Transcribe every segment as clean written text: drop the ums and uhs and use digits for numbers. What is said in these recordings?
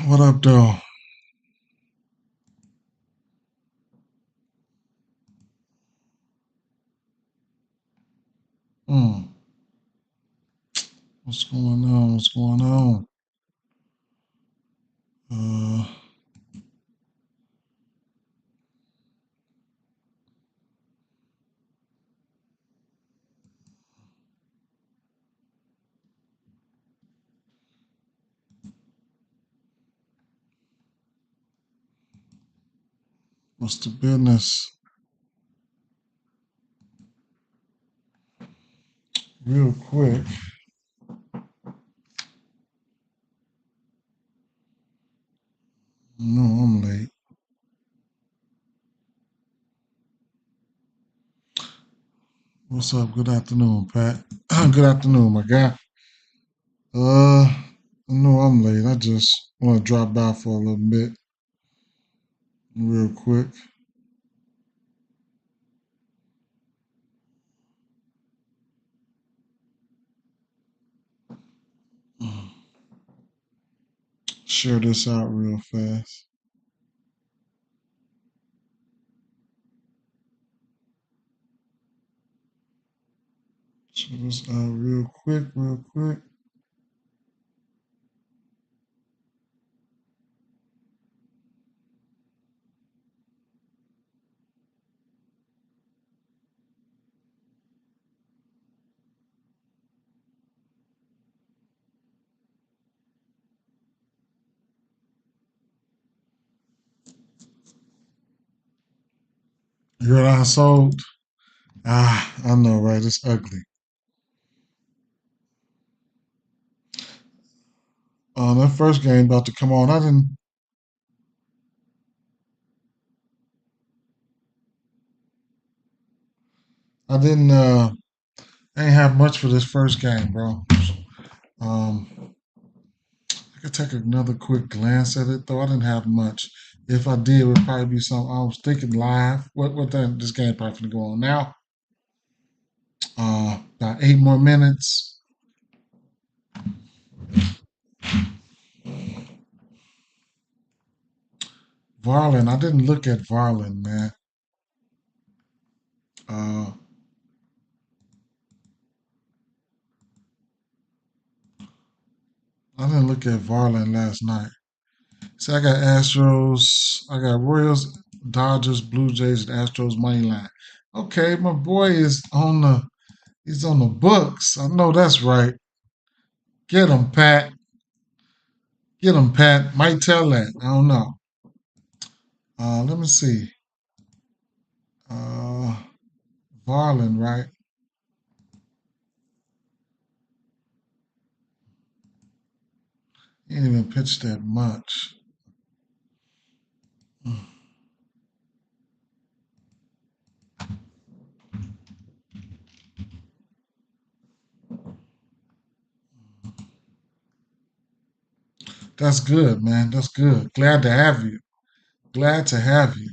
What up, though? Hmm. What's going on? What's going on? Uh, what's the business? Real quick. No, I'm late. What's up? Good afternoon, Pat. Good afternoon, my guy. I know I'm late. I just want to drop by for a little bit, real quick. Share this out real fast. Share this out real quick, real quick. You heard I sold? I know, right? It's ugly. That first game about to come on. I ain't have much for this first game, bro. Um, I could take another quick glance at it, though. I didn't have much. If I did, it would probably be something. I was thinking live. This game probably gonna go on now. About 8 more minutes. Varlin, I didn't look at Varlin, man. Uh, I didn't look at Varlin last night. See, I got Astros, I got Royals, Dodgers, Blue Jays, and Astros money line. Okay, my boy is on the he's on the books. I know that's right. Get him, Pat. Get him, Pat. Might tell that. I don't know. Let me see. Uh, Varlin, right? He ain't even pitched that much. That's good, man. That's good. Glad to have you. Glad to have you.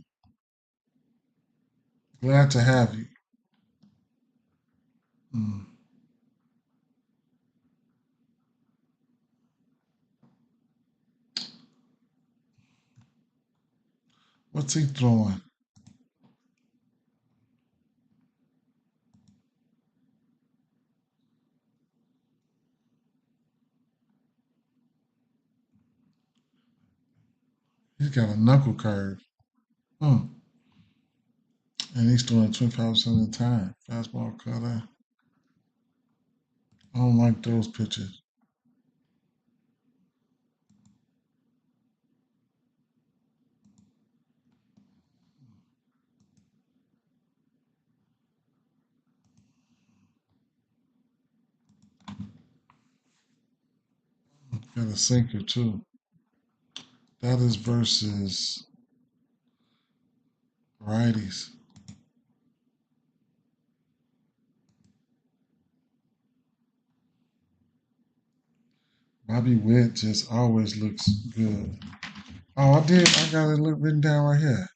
Glad to have you. Mm. What's he throwing? He's got a knuckle curve. Hmm. And he's throwing 25% of the time. Fastball cutter. I don't like those pitches. Got a sinker too. That is versus righties. Bobby Witt just always looks good. Oh, I did. I got it written down right here.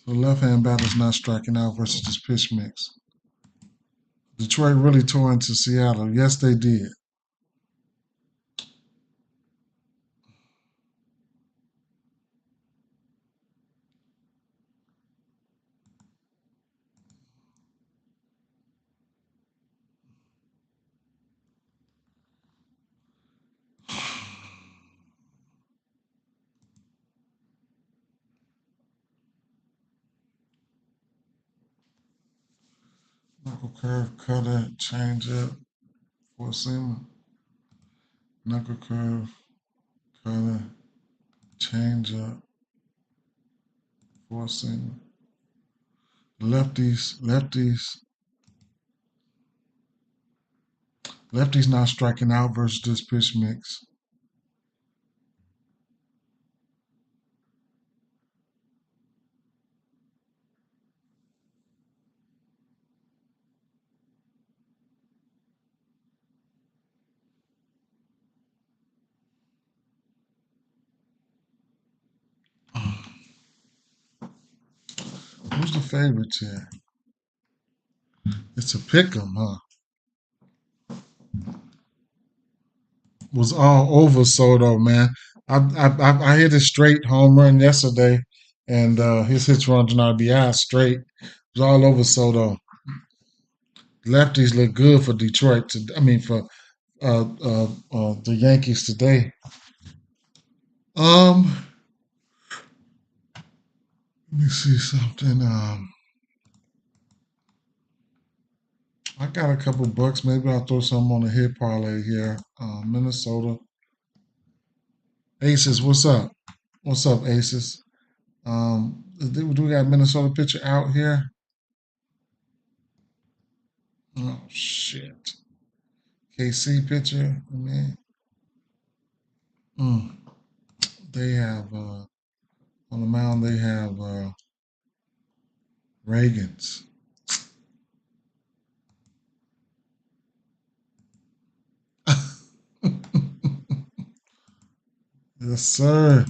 The left-hand batter's not striking out versus this pitch mix. Detroit really tore into Seattle. Yes, they did. Knuckle curve, cutter, change up, four seamer. Knuckle curve, cutter, change up, four seamer. Lefties not striking out versus this pitch mix. Who's the favorites here? It's a pick 'em, huh? Was all over Soto, man. I hit a straight home run yesterday, and his hits runs on RBI straight. It was all over Soto. Lefties look good for Detroit. For the Yankees today. Um, Let me see something. I got a couple bucks. Maybe I'll throw some on a hit parlay here. Minnesota Aces. What's up? What's up, Aces? Do we got Minnesota pitcher out here? Oh shit. KC pitcher. I mean, mm, they have on the mound. They have Reagans. Yes, sir.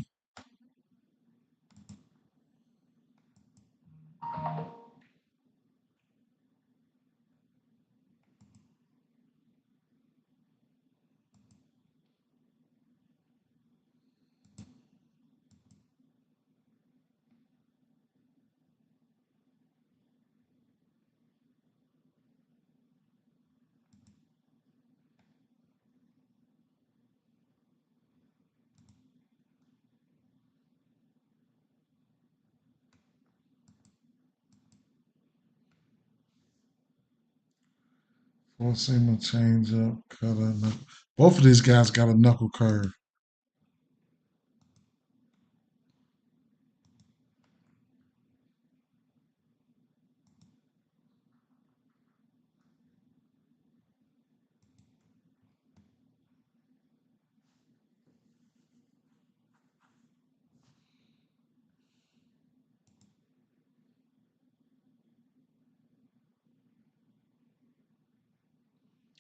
Four seamer change up, cutter. Both of these guys got a knuckle curve.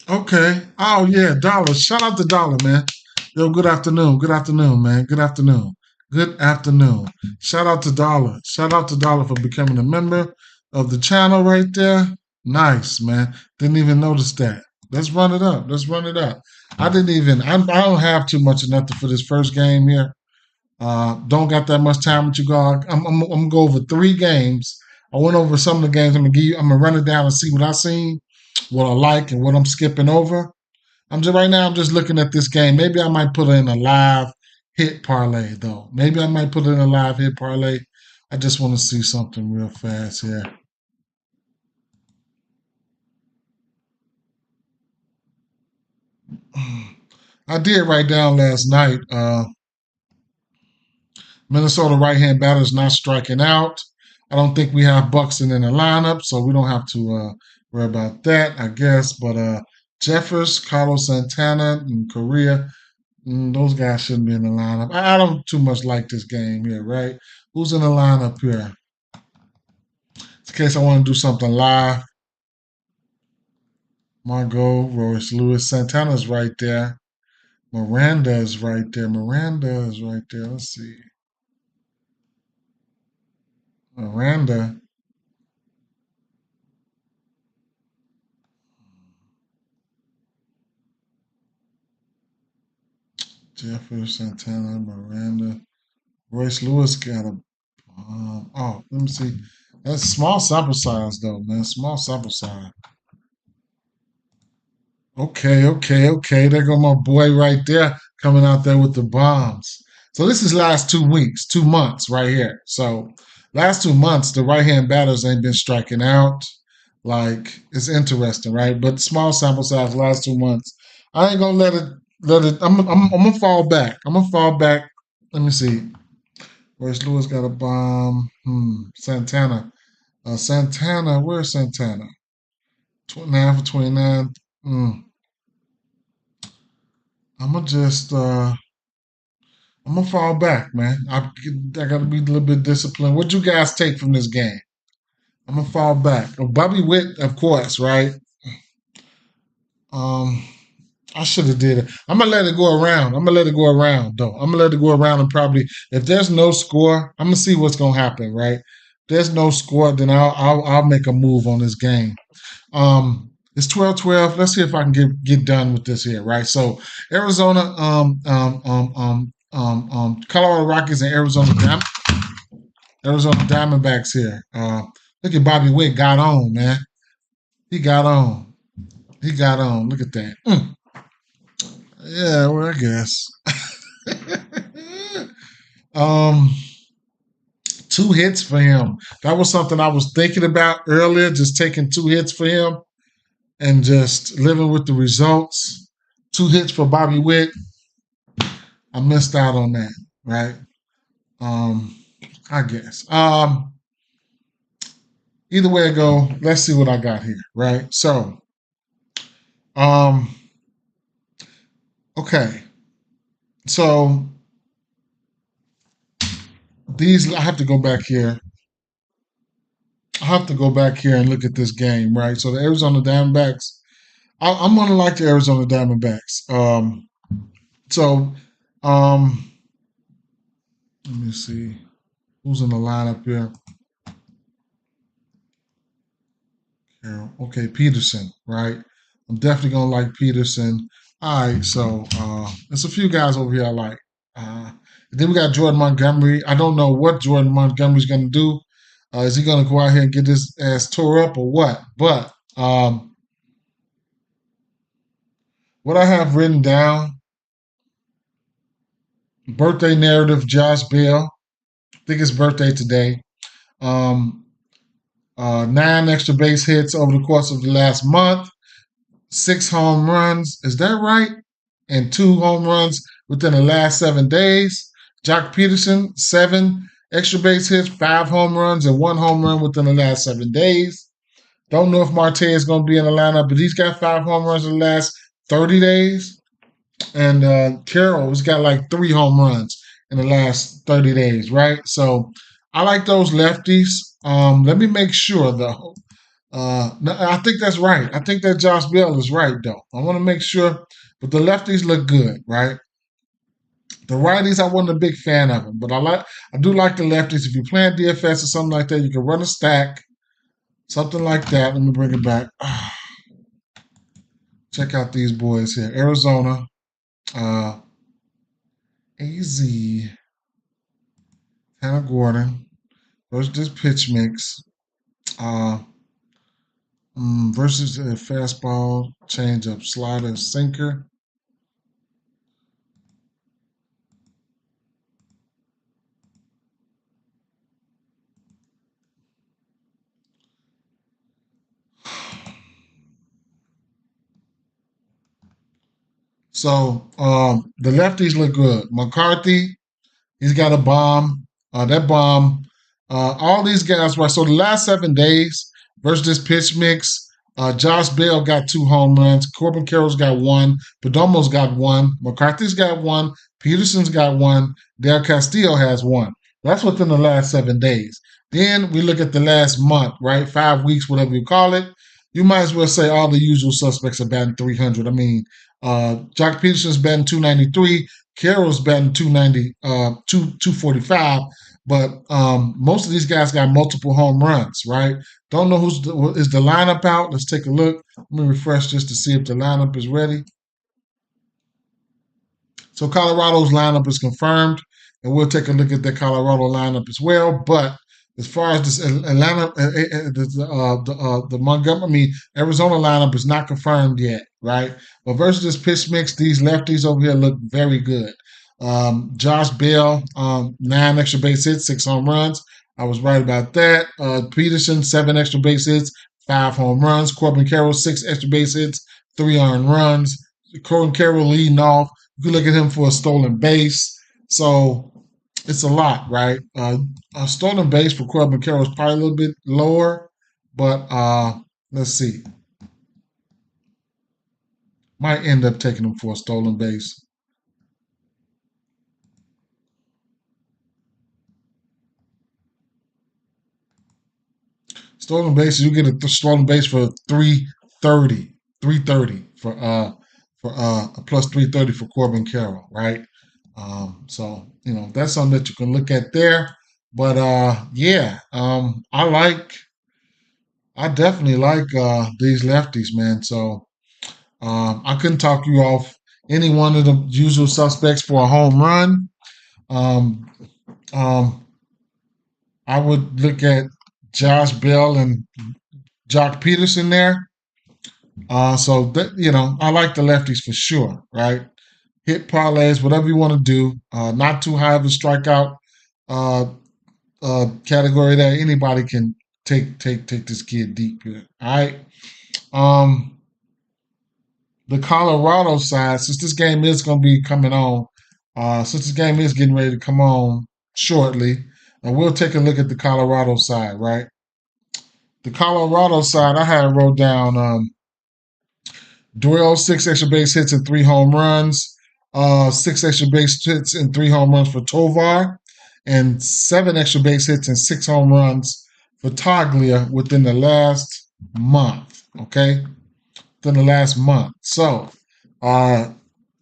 Okay. Oh yeah, Dollar. Shout out to Dollar, man. Yo, good afternoon. Good afternoon, man. Good afternoon. Good afternoon. Shout out to Dollar. Shout out to Dollar for becoming a member of the channel right there. Nice, man. Didn't even notice that. Let's run it up. Let's run it up. I didn't even. I don't have too much of nothing for this first game here. Don't got that much time with you, God. I'm gonna go over three games. I went over some of the games. I'm gonna give you. I'm gonna run it down and see what I seen, what I like, and what I'm skipping over. I'm just right now. I'm just looking at this game. Maybe I might put in a live hit parlay though. Maybe I might put in a live hit parlay. I just want to see something real fast here. I did write down last night. Minnesota right hand batters not striking out. I don't think we have Buxton in the lineup, so we don't have to worry about that, I guess. But Jeffers, Carlos Santana, and Correa, those guys shouldn't be in the lineup. I don't too much like this game here, right? Who's in the lineup here? In case I want to do something live. Margot, Royce Lewis, Santana's right there. Miranda is right there. Miranda is right there. Let's see. Miranda. Jeffrey Santana, Miranda. Royce Lewis got a oh, let me see. That's small sample size though, man. Small sample size. Okay. There go my boy right there coming out there with the bombs. So this is last 2 weeks, 2 months right here. So last 2 months, the right hand batters ain't been striking out. Like it's interesting, right? But small sample size last 2 months. I ain't gonna let it. I'm gonna fall back. I'm gonna fall back. Let me see. Where's Lewis got a bomb? Santana. Santana. Where's Santana? 29 for 29. Mm. I'm gonna just. I'm gonna fall back, man. I got to be a little bit disciplined. What you guys take from this game? I'm gonna fall back. Oh, Bobby Witt, of course, right? Um, I should have did it. I'm gonna let it go around. I'm gonna let it go around, though. I'm gonna let it go around and probably, if there's no score, I'm gonna see what's gonna happen, right? If there's no score, then I'll make a move on this game. It's 12-12. Let's see if I can get done with this here, right? So Arizona, Colorado Rockies and Arizona Diamondbacks here. Look at Bobby Witt got on, man. He got on. He got on. Look at that. Yeah, well, I guess. um, 2 hits for him. That was something I was thinking about earlier, just taking 2 hits for him and just living with the results. 2 hits for Bobby Witt. I missed out on that, right? Um, I guess. Either way I go, let's see what I got here, right? So, um, okay. So these I have to go back here. I have to go back here and look at this game, right? So the Arizona Diamondbacks, I'm gonna like the Arizona Diamondbacks. So um, let me see who's in the lineup here. Okay, Peterson, right? I'm definitely gonna like Peterson. All right, so there's a few guys over here I like. Then we got Jordan Montgomery. I don't know what Jordan Montgomery's gonna do. Is he gonna go out here and get his ass tore up or what? But what I have written down, birthday narrative, Josh Bell. I think his birthday today. Um, 9 extra base hits over the course of the last month. 6 home runs. Is that right? And 2 home runs within the last 7 days. Jock Peterson, 7 extra base hits, 5 home runs, and 1 home run within the last 7 days. Don't know if Marte is going to be in the lineup, but he's got 5 home runs in the last 30 days. And Carroll has got like 3 home runs in the last 30 days, right? So I like those lefties. Let me make sure, though. No, I think that's right. I think that Josh Bell is right, though. I want to make sure, but the lefties look good, right? The righties, I wasn't a big fan of them, but I do like the lefties. If you're playing DFS or something like that, you can run a stack, something like that. Let me bring it back. Check out these boys here: Arizona, AZ, Hannah Gordon versus this pitch mix, uh, versus a fastball, changeup, slider, sinker. So the lefties look good. McCarthy, he's got a bomb. That bomb. All these guys, right? So the last 7 days versus this pitch mix, Josh Bell got 2 home runs. Corbin Carroll's got one. Perdomo's got one. McCarthy's got one. Peterson's got one. Del Castillo has one. That's within the last 7 days. Then we look at the last month, right? 5 weeks, whatever you call it. You might as well say all the usual suspects are batting 300. I mean, Jock Peterson's batting 293. Carroll's batting 290, 245. But most of these guys got multiple home runs, right? Don't know is the lineup out. Let's take a look. Let me refresh just to see if the lineup is ready. So Colorado's lineup is confirmed, and we'll take a look at the Colorado lineup as well. But as far as this Atlanta, the Montgomery, I mean, Arizona lineup is not confirmed yet, right? But versus this pitch mix, these lefties over here look very good. Josh Bell, 9 extra base hits, 6 home runs. I was right about that. Peterson, 7 extra base hits, 5 home runs. Corbin Carroll, 6 extra base hits, 3 earned runs. Corbin Carroll leading off. You can look at him for a stolen base. So it's a lot, right? A stolen base for Corbin Carroll is probably a little bit lower, but let's see. Might end up taking him for a stolen base. Stolen bases, you get a stolen base for 330, 330 for a plus 330 for Corbin Carroll, right? So that's something that you can look at there. But yeah, I definitely like these lefties, man. So I couldn't talk you off any one of the usual suspects for a home run. Um, um, I would look at Josh Bell and Jock Peterson there. So that I like the lefties for sure, right? Hit parlays, whatever you want to do. Not too high of a strikeout uh, category there. Anybody can take this kid deep here. All right. Um, the Colorado side, since this game is going to be coming on, since this game is getting ready to come on shortly, and we'll take a look at the Colorado side, right? The Colorado side, I had wrote down Doyle, 6 extra base hits and 3 home runs. 6 extra base hits and 3 home runs for Tovar, and 7 extra base hits and 6 home runs for Taglia within the last month. Okay, within the last month. So,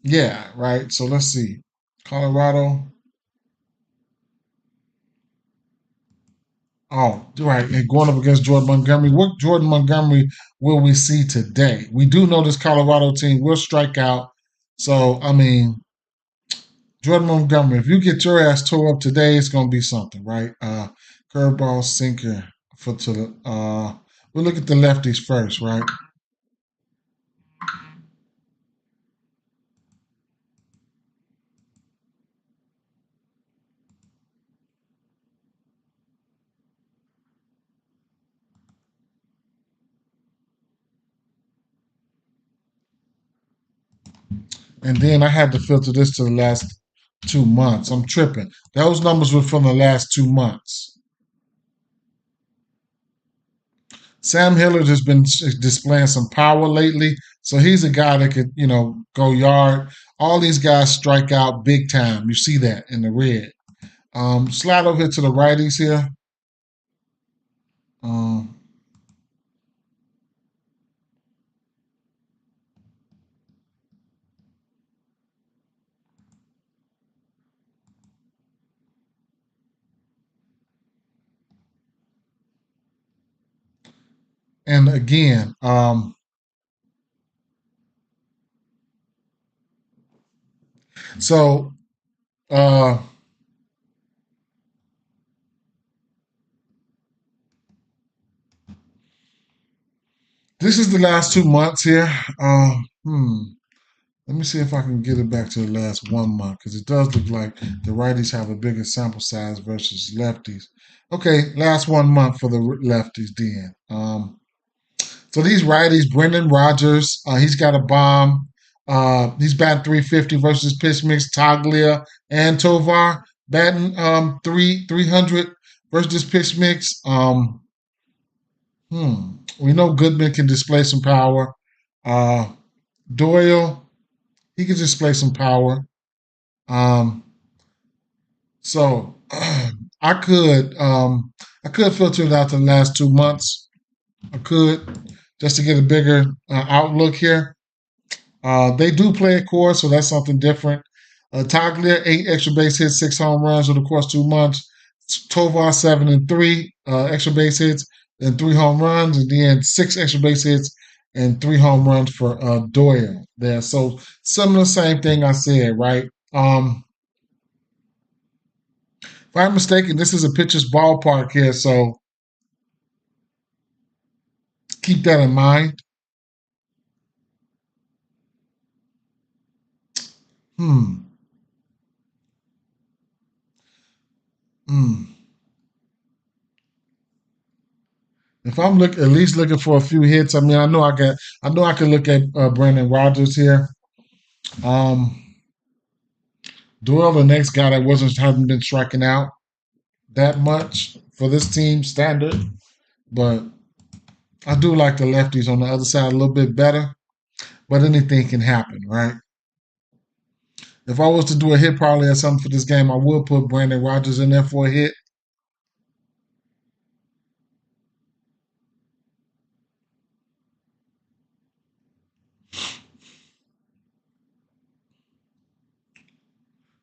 yeah, right. So let's see, Colorado. Oh, right. And going up against Jordan Montgomery. What Jordan Montgomery will we see today? We do know this Colorado team will strike out. So, I mean, Jordan Montgomery, if you get your ass tore up today, it's gonna be something, right? Curveball, sinker for to the we'll look at the lefties first, right? And then I had to filter this to the last 2 months. I'm tripping. Those numbers were from the last 2 months. Sam Hillard has been displaying some power lately, so he's a guy that could, go yard. All these guys strike out big time. You see that in the red. Slide over here to the righties here. Um, and again, so uh, this is the last 2 months here. Let me see if I can get it back to the last 1 month because it does look like the righties have a bigger sample size versus lefties. Okay, last 1 month for the lefties, then. So these righties, Brendan Rodgers, he's got a bomb. He's batting 350 versus pitch mix, Taglia and Tovar batting 300 versus this pitch mix. We know Goodman can display some power. Uh, Doyle, he can display some power. Um, so I could filter it out to the last 2 months. I could just to get a bigger outlook here. They do play at course, so that's something different. Taglia, 8 extra base hits, 6 home runs over the course 2 months. Tovar 7 and 3 extra base hits and 3 home runs, and then 6 extra base hits and 3 home runs for Doyle there. So similar, same thing I said, right? If I'm mistaken, this is a pitcher's ballpark here, so keep that in mind. Hmm. Hmm. If I'm at least looking for a few hits, I mean, I know I can look at Brandon Rogers here. Um, Doyle, the next guy that hasn't been striking out that much for this team standard, but I do like the lefties on the other side a little bit better. But anything can happen, right? If I was to do a hit parlay or something for this game, I would put Brandon Rogers in there for a hit.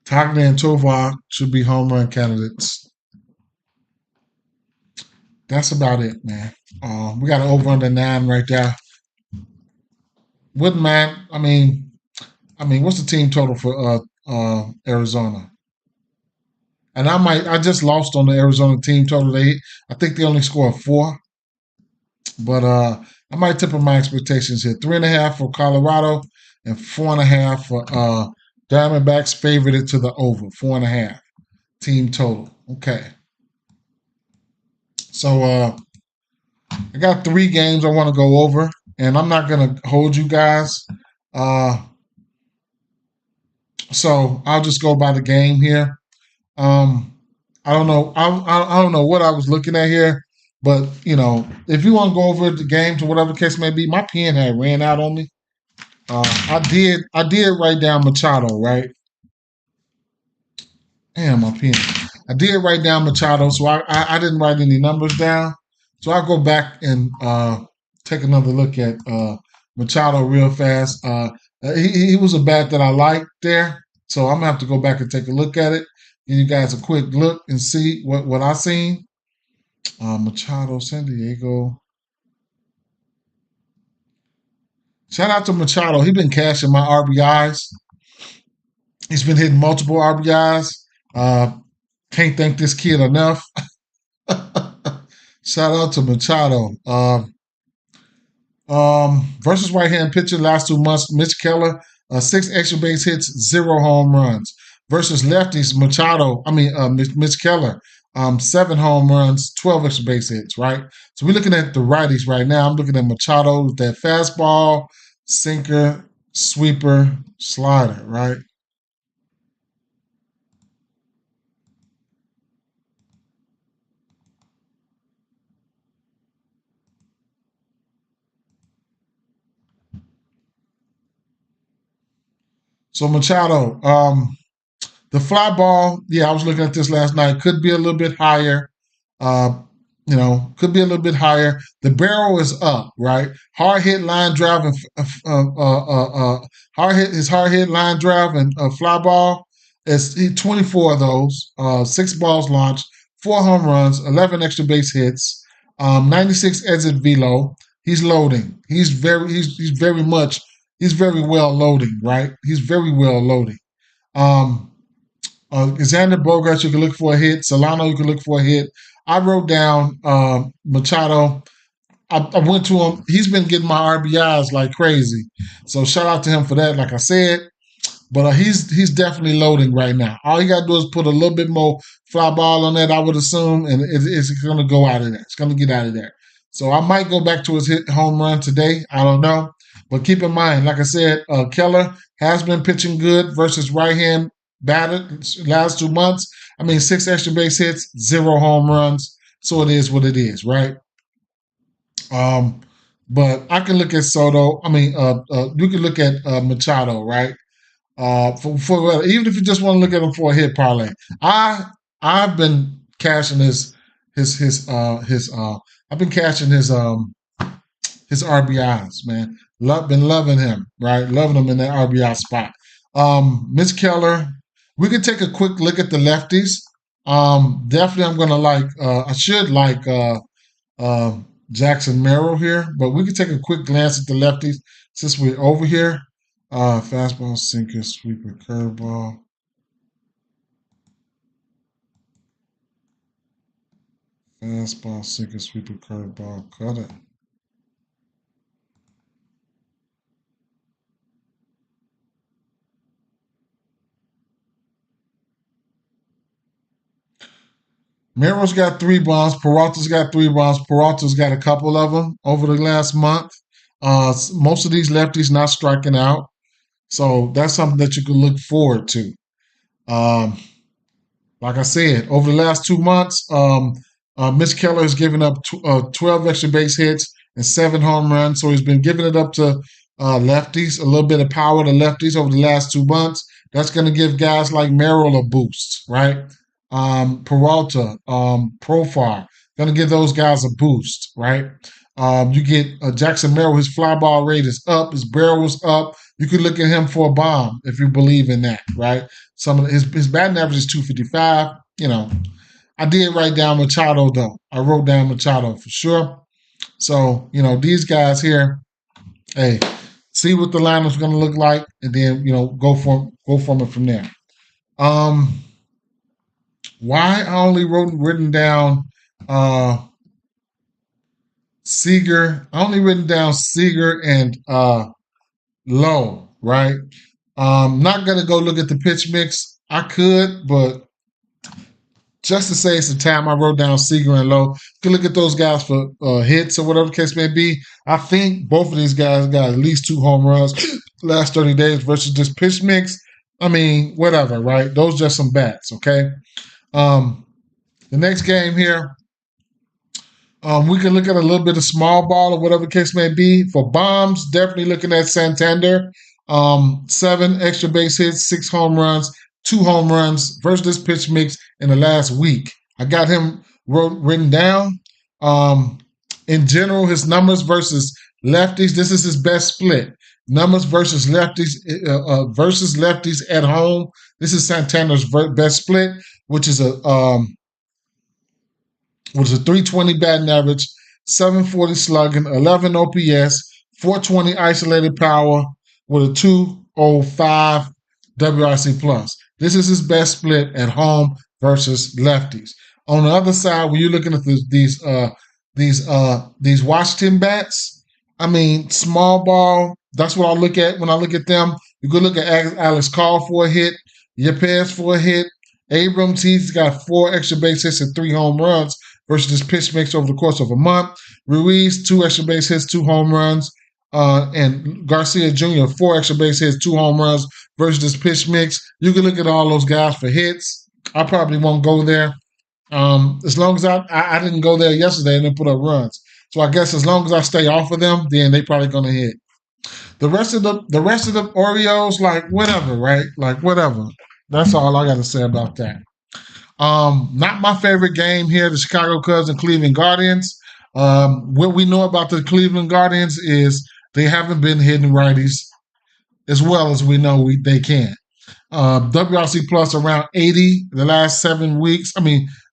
Togner and Tovar should be home run candidates. That's about it, man. We got an over under 9 right there. Wouldn't mind. What's the team total for Arizona? And I just lost on the Arizona team total. I think they only scored 4, but I might temper my expectations here. 3.5 for Colorado and 4.5 for Diamondbacks. Favored it to the over 4.5 team total. Okay, so I got 3 games I want to go over, and I'm not gonna hold you guys. Uh, so I'll just go by the game here. Um, I don't know. I don't know what I was looking at here, but if you want to go over the games or whatever the case may be, my pen had ran out on me. I did write down Machado, right? Damn, my pen. I did write down Machado, so I didn't write any numbers down. So I'll go back and take another look at Machado real fast. He was a bat that I liked there, so I'm gonna have to go back and take a look at it. Give you guys a quick look and see what I seen. Machado, San Diego. Shout out to Machado. He's been cashing my RBIs. He's been hitting multiple RBIs. Can't thank this kid enough. Shout out to Machado. Versus right hand pitcher last 2 months, Mitch Keller, 6 extra base hits, 0 home runs. Versus lefties, Mitch Keller, 7 home runs, 12 extra base hits, right? So we're looking at the righties right now. I'm looking at Machado with that fastball, sinker, sweeper, slider, right? So Machado, the fly ball, yeah, I was looking at this last night. Could be a little bit higher. Uh, could be a little bit higher. The barrel is up, right? Hard hit line drive and hard hit line drive and fly ball. It's 24 of those. 6 balls launched, 4 home runs, 11 extra base hits, 96 exit velo. He's loading. He's very well loading, right? He's very well loading. Um, Xander Bogaerts, you can look for a hit. Solano, you can look for a hit. I wrote down Machado. I went to him. He's been getting my RBIs like crazy. So shout out to him for that. Like I said, but he's definitely loading right now. All you got to do is put a little bit more fly ball on that, I would assume, and it's going to go out of there. It's going to get out of there. So I might go back to his hit home run today. I don't know. But keep in mind, like I said, Keller has been pitching good versus right hand batter last 2 months. 6 extra base hits, 0 home runs. So it is what it is, right? Um, but I can look at Soto. You can look at Machado, right? For even if you just want to look at him for a hit parlay, I've been cashing his I've been cashing his RBIs, man. Been loving him, right? Loving him in that RBI spot. Mitch Keller. We could take a quick look at the lefties. Definitely I'm gonna like I should like uh Jackson Merrill here, but we can take a quick glance at the lefties since we're over here. Fastball, sinker, sweeper, curveball. Fastball, sinker, sweeper, curveball, cut it. Merrill's got 3 bombs. Peralta's got 3 bombs. Peralta's got a couple of them over the last month. Most of these lefties not striking out. So that's something that you can look forward to. Um, like I said, over the last 2 months, Mitch Keller has given up 12 extra base hits and 7 home runs. So he's been giving it up to lefties, a little bit of power to lefties over the last 2 months. That's going to give guys like Merrill a boost, right? Peralta, Profile, going to give those guys a boost, right? You get Jackson Merrill, his fly ball rate is up, his barrel was up. You could look at him for a bomb if you believe in that, right? Some of his batting average is 255. I did write down Machado though. I wrote down Machado for sure. So these guys here, hey, see what the lineup's going to look like, and then go from it from there. Why I only written down Seager. I only written down Seager and Lowe, right? Not gonna go look at the pitch mix. I could, but just to say it's the time, I wrote down Seager and Lowe. You can look at those guys for hits or whatever the case may be. I think both of these guys got at least 2 home runs last 30 days versus this pitch mix. I mean, whatever, right? Those just some bats, okay? The next game here, we can look at a little bit of small ball or whatever the case may be. For bombs, definitely looking at Santander. 7 extra base hits, 6 home runs, 2 home runs versus this pitch mix in the last week. I got him written down. In general, his numbers versus lefties, this is his best split. Numbers versus lefties at home. This is Santander's best split, which is a 320 batting average, 740 slugging, 11 OPS, 420 isolated power with a 205 WRC plus. This is his best split at home versus lefties. On the other side, when you're looking at these Washington bats, I mean, small ball. That's what I look at when I look at them. You could look at Alex Call for a hit, Yepes for a hit. Abrams, he's got 4 extra base hits and 3 home runs versus this pitch mix over the course of a month. Ruiz, 2 extra base hits, 2 home runs. And Garcia Jr., 4 extra base hits, 2 home runs versus this pitch mix. You can look at all those guys for hits. I probably won't go there. As long as I didn't go there yesterday and then put up runs. So I guess as long as I stay off of them, then they probably gonna hit. The rest of the Orioles, like whatever, right? Like whatever. That's all I got to say about that. Not my favorite game here, the Chicago Cubs and Cleveland Guardians. What we know about the Cleveland Guardians is they haven't been hitting righties as well as we know they can. WRC plus around 80 the last 7 weeks.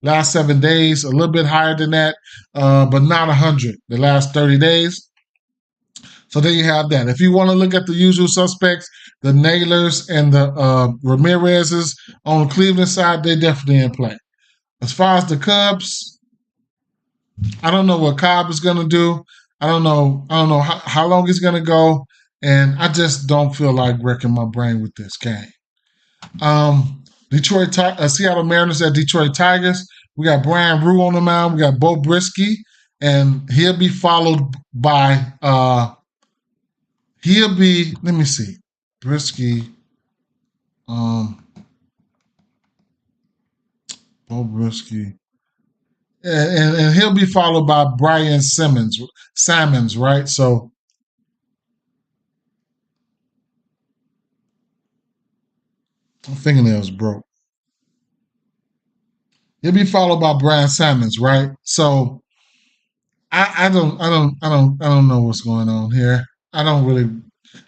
Last 7 days, a little bit higher than that, but not 100 the last 30 days. So there you have that. If you want to look at the usual suspects, the Naylors and the Ramirez's on the Cleveland side, they're definitely in play. As far as the Cubs, I don't know what Cobb is going to do. I don't know how long he's going to go, and I just don't feel like wrecking my brain with this game. Seattle Mariners at Detroit Tigers. We got Brian Rue on the mound. We got Bo Brisky, and he'll be followed by let me see, Brisky, Bo Brisky, and he'll be followed by Brian Salmons, right? So my fingernails broke. He'll be followed by Brian Salmons, right? So I don't know what's going on here. I ain't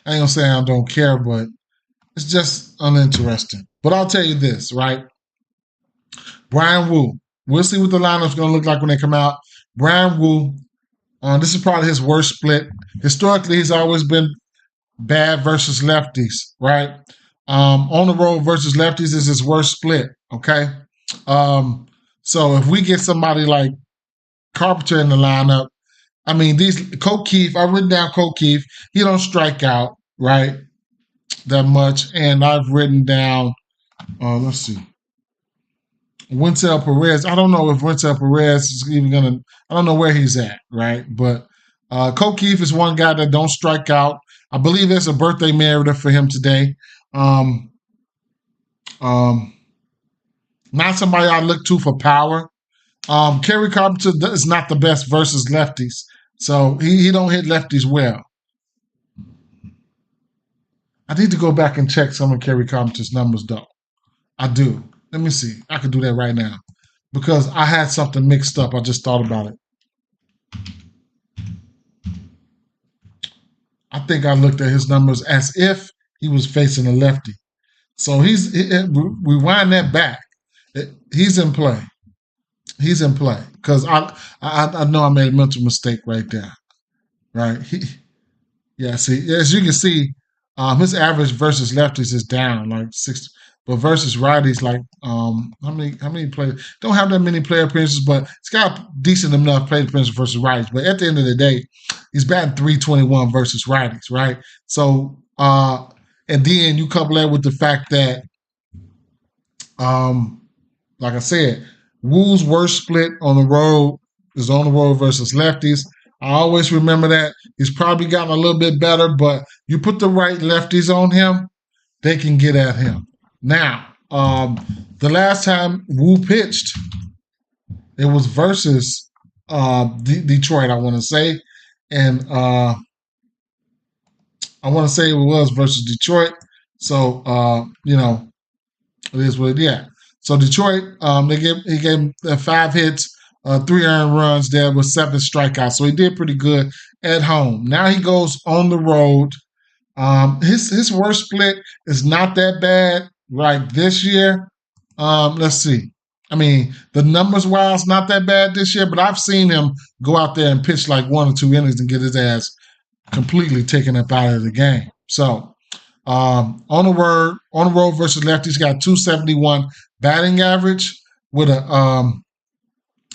gonna say I don't care, but it's just uninteresting. But I'll tell you this, right? Brian Wu. We'll see what the lineup's going to look like when they come out. Brian Wu. This is probably his worst split. Historically, he's always been bad versus lefties, right? On the road versus lefties is his worst split. Okay. Um, so if we get somebody like Carpenter in the lineup, I mean, these Coke Keefe, I've written down Coke Keefe. He don't strike out, right, that much. And I've written down, let's see, Wintel Perez. I don't know if Wintel Perez is even going to, I don't know where he's at, right? But Coke Keefe is one guy that don't strike out. I believe there's a birthday meritor for him today. Um, um, Not somebody I look to for power. Kerry Carpenter is not the best versus lefties. So he don't hit lefties well. I need to go back and check some of Kerry Carpenter's numbers, though. I do. Let me see. I can do that right now because I had something mixed up. I just thought about it. I think I looked at his numbers as if he was facing a lefty. So rewind that back. He's in play. He's in play because I know I made a mental mistake right there. Right. Yeah. See, as you can see, his average versus lefties is down like 6, but versus righties like how many players don't have that many player appearances, but it's got decent enough player appearances versus righties. But at the end of the day, he's batting 321 versus righties, right? So and then you couple that with the fact that like I said, Wu's worst split on the road is on the road versus lefties. I always remember that. He's probably gotten a little bit better, but you put the right lefties on him, they can get at him. Now, the last time Wu pitched, it was versus Detroit, I want to say. And I want to say it was versus Detroit. So, it is what it is. So Detroit, he gave him 5 hits, 3 earned runs there with 7 strikeouts. So he did pretty good at home. Now he goes on the road. His worst split is not that bad right this year. Let's see. I mean, the numbers wise, not that bad this year, but I've seen him go out there and pitch like 1 or 2 innings and get his ass completely taken up out of the game. So on the road versus lefties, got 271 batting average with a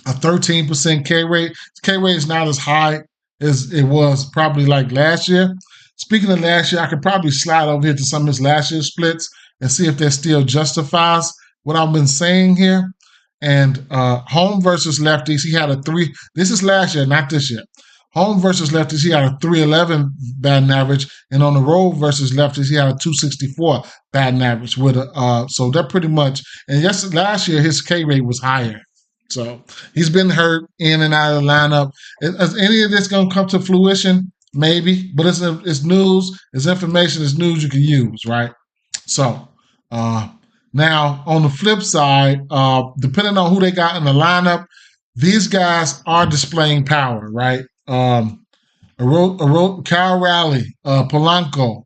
13% K rate. His K rate is not as high as it was probably like last year. Speaking of last year, I could probably slide over here to some of his last year's splits and see if that still justifies what I've been saying here. And home versus lefties, he had a 3. This is last year, not this year. Home versus lefties, he had a 311 batting average, and on the road versus lefties, he had a 264 batting average. So that pretty much. And yes, last year his K rate was higher. So he's been hurt in and out of the lineup. Is any of this going to come to fruition? Maybe, but it's news, it's information, it's news you can use, right? So now on the flip side, depending on who they got in the lineup, these guys are displaying power, right? Kyle Raleigh, Polanco.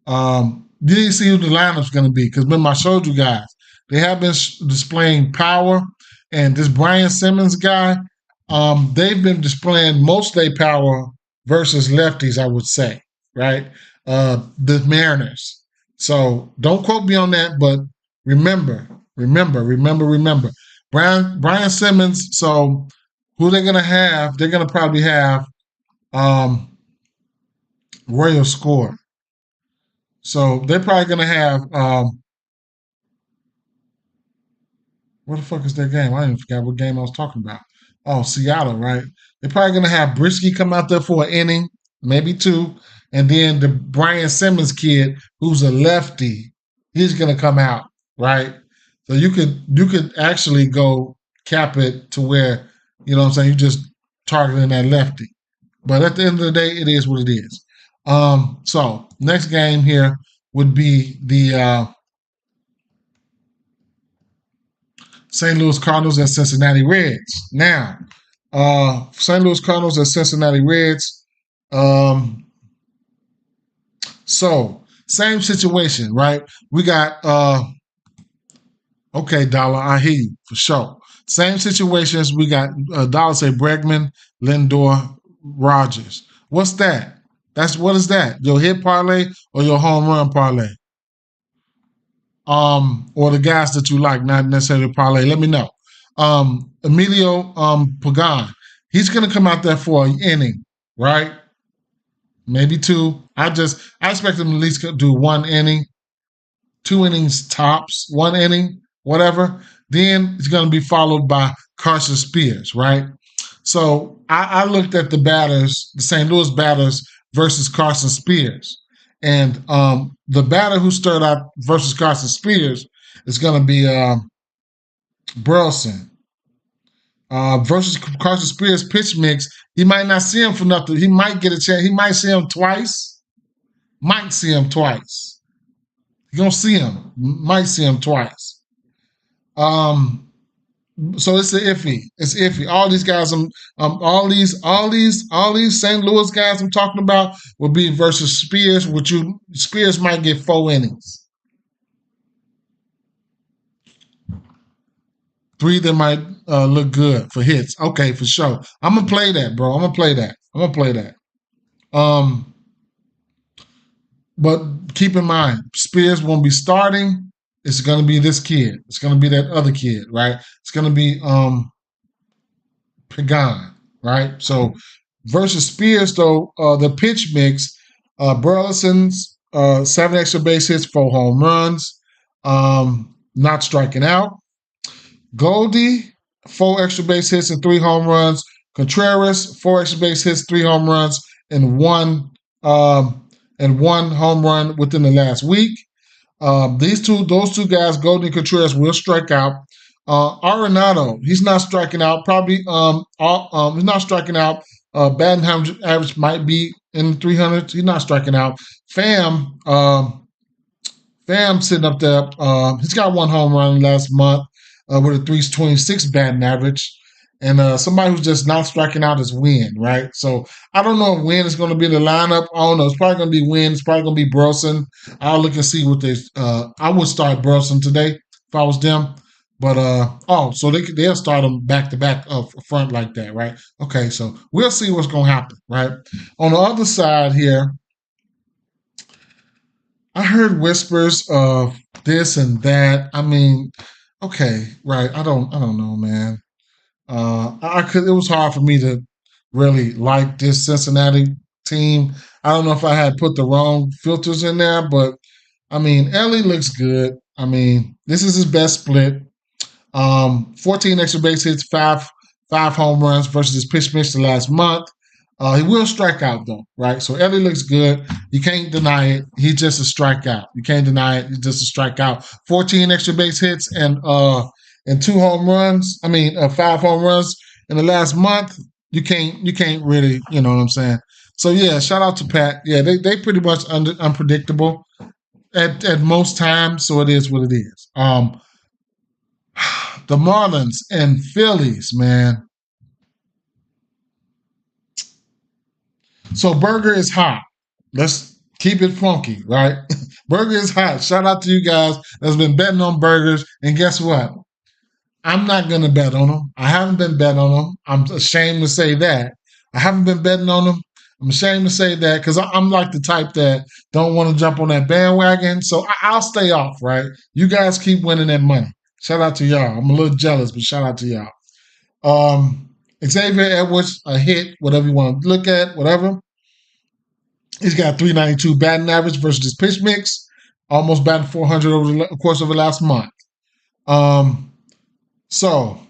You didn't see who the lineup's going to be because remember I showed you guys they have been displaying power, and this Brian Simmons guy, they've been displaying most of their power versus lefties, I would say, right? The Mariners. So don't quote me on that, but remember. Brian Simmons. So who they're gonna have? They're gonna probably have Royal Score. So they're probably gonna have what the fuck is their game? I even forgot what game I was talking about. Oh, Seattle, right? They're probably gonna have Brisky come out there for an inning, maybe 2, and then the Brian Simmons kid, who's a lefty, he's gonna come out, right? So you could actually go cap it to where, you know what I'm saying, you just targeting that lefty. But at the end of the day, it is what it is. So next game here would be the St. Louis Cardinals and Cincinnati Reds. Now, St. Louis Cardinals and Cincinnati Reds. So same situation, right? We got Okay, Dollar, I hear you for sure. Same situations. We got Dollar say Bregman, Lindor, Rogers. What's that? That's what is that? Your hit parlay or your home run parlay? Or the guys that you like, not necessarily parlay. Let me know. Emilio Pagan, he's gonna come out there for an inning, right? Maybe two. I expect him to at least do one inning, 2 innings tops, 1 inning, whatever. Then it's going to be followed by Carson Spears, right? So I looked at the batters, the St. Louis batters versus Carson Spears. And the batter who started out versus Carson Spears is going to be Burleson. Versus Carson Spears pitch mix, he might not see him for nothing. He might get a chance. He might see him twice. Might see him twice. You're gonna see him. Might see him twice. Um, so it's iffy. It's iffy. All these guys, all these St. Louis guys I'm talking about will be versus Spears. Spears might get 4 innings. 3 that might look good for hits. Okay, for sure. I'm gonna play that, bro. I'm gonna play that. Um, but keep in mind, Spears won't be starting. It's gonna be this kid. It's gonna be that other kid, right? It's gonna be Pagan, right? So versus Spears, though, the pitch mix, Burleson's 7 extra base hits, 4 home runs, not striking out. Goldie, 4 extra base hits and 3 home runs. Contreras, 4 extra base hits, 3 home runs, and one home run within the last week. Those two guys, Goldie and Contreras, will strike out. Arenado, he's not striking out. Probably, he's not striking out. Batting average might be in the 300s. He's not striking out. Pham sitting up there. He's got 1 home run last month with a 326 batting average. And somebody who's just not striking out is Wynn, right? So I don't know if Wynn is going to be in the lineup. I don't know. It's probably going to be Wynn. It's probably going to be Burleson. I'll look and see what they. I would start Burleson today if I was them. But so they'll start them back to back up front like that, right? Okay, so we'll see what's going to happen, right? On the other side here, I heard whispers of this and that. I mean, okay, right? I don't know, man. I could. It was hard for me to really like this Cincinnati team. I don't know if I had put the wrong filters in there, but I mean, Ellie looks good. I mean, this is his best split. 14 extra base hits, five home runs versus his pitch mix the last month. He will strike out though, right? So Ellie looks good. You can't deny it. He's just a strikeout. You can't deny it. He's just a strikeout. 14 extra base hits and 2 home runs. I mean, 5 home runs in the last month. You can't really, you know what I'm saying? So yeah, shout out to Pat. Yeah, they pretty much unpredictable at most times. So it is what it is. The Marlins and Phillies, man. So Burger is hot. Let's keep it funky, right? Burger is hot. Shout out to you guys that's been betting on burgers. And guess what? I'm not going to bet on them. I haven't been betting on them. I'm ashamed to say that. I haven't been betting on them. I'm ashamed to say that because I'm like the type that don't want to jump on that bandwagon. So I'll stay off, right? You guys keep winning that money. Shout out to y'all. I'm a little jealous, but shout out to y'all. Xavier Edwards, a hit, whatever you want to look at, whatever. He's got 392 batting average versus his pitch mix, almost batting 400 over the course of the last month. So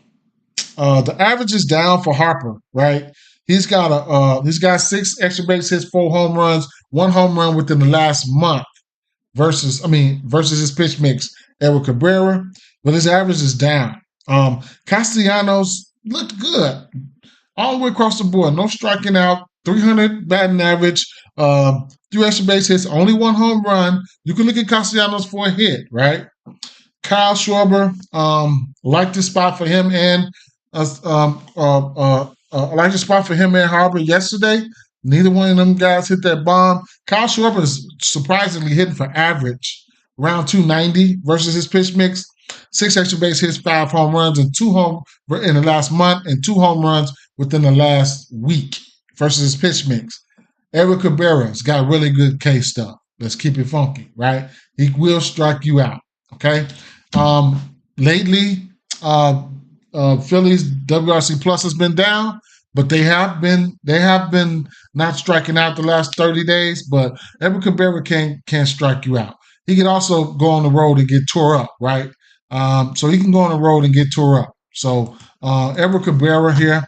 the average is down for Harper, right? He's got 6 extra base hits, 4 home runs, 1 home run within the last month versus his pitch mix, Edward Cabrera, but his average is down. Castellanos looked good all the way across the board. No striking out, 300 batting average, 3 extra base hits, only 1 home run. You can look at Castellanos for a hit, right? Kyle Schwarber, like the spot for him and Harper yesterday. Neither one of them guys hit that bomb. Kyle Schwarber is surprisingly hitting for average, around 290 versus his pitch mix. 6 extra base hits, 5 home runs, and 2 home in the last month, and 2 home runs within the last week versus his pitch mix. Eric Cabrera's got really good K stuff. Let's keep it funky, right? He will strike you out. Okay. Lately, Phillies WRC plus has been down, but they have been not striking out the last 30 days. But Eric Cabrera can strike you out. He can also go on the road and get tore up, right? So he can go on the road and get tore up. So Eric Cabrera here.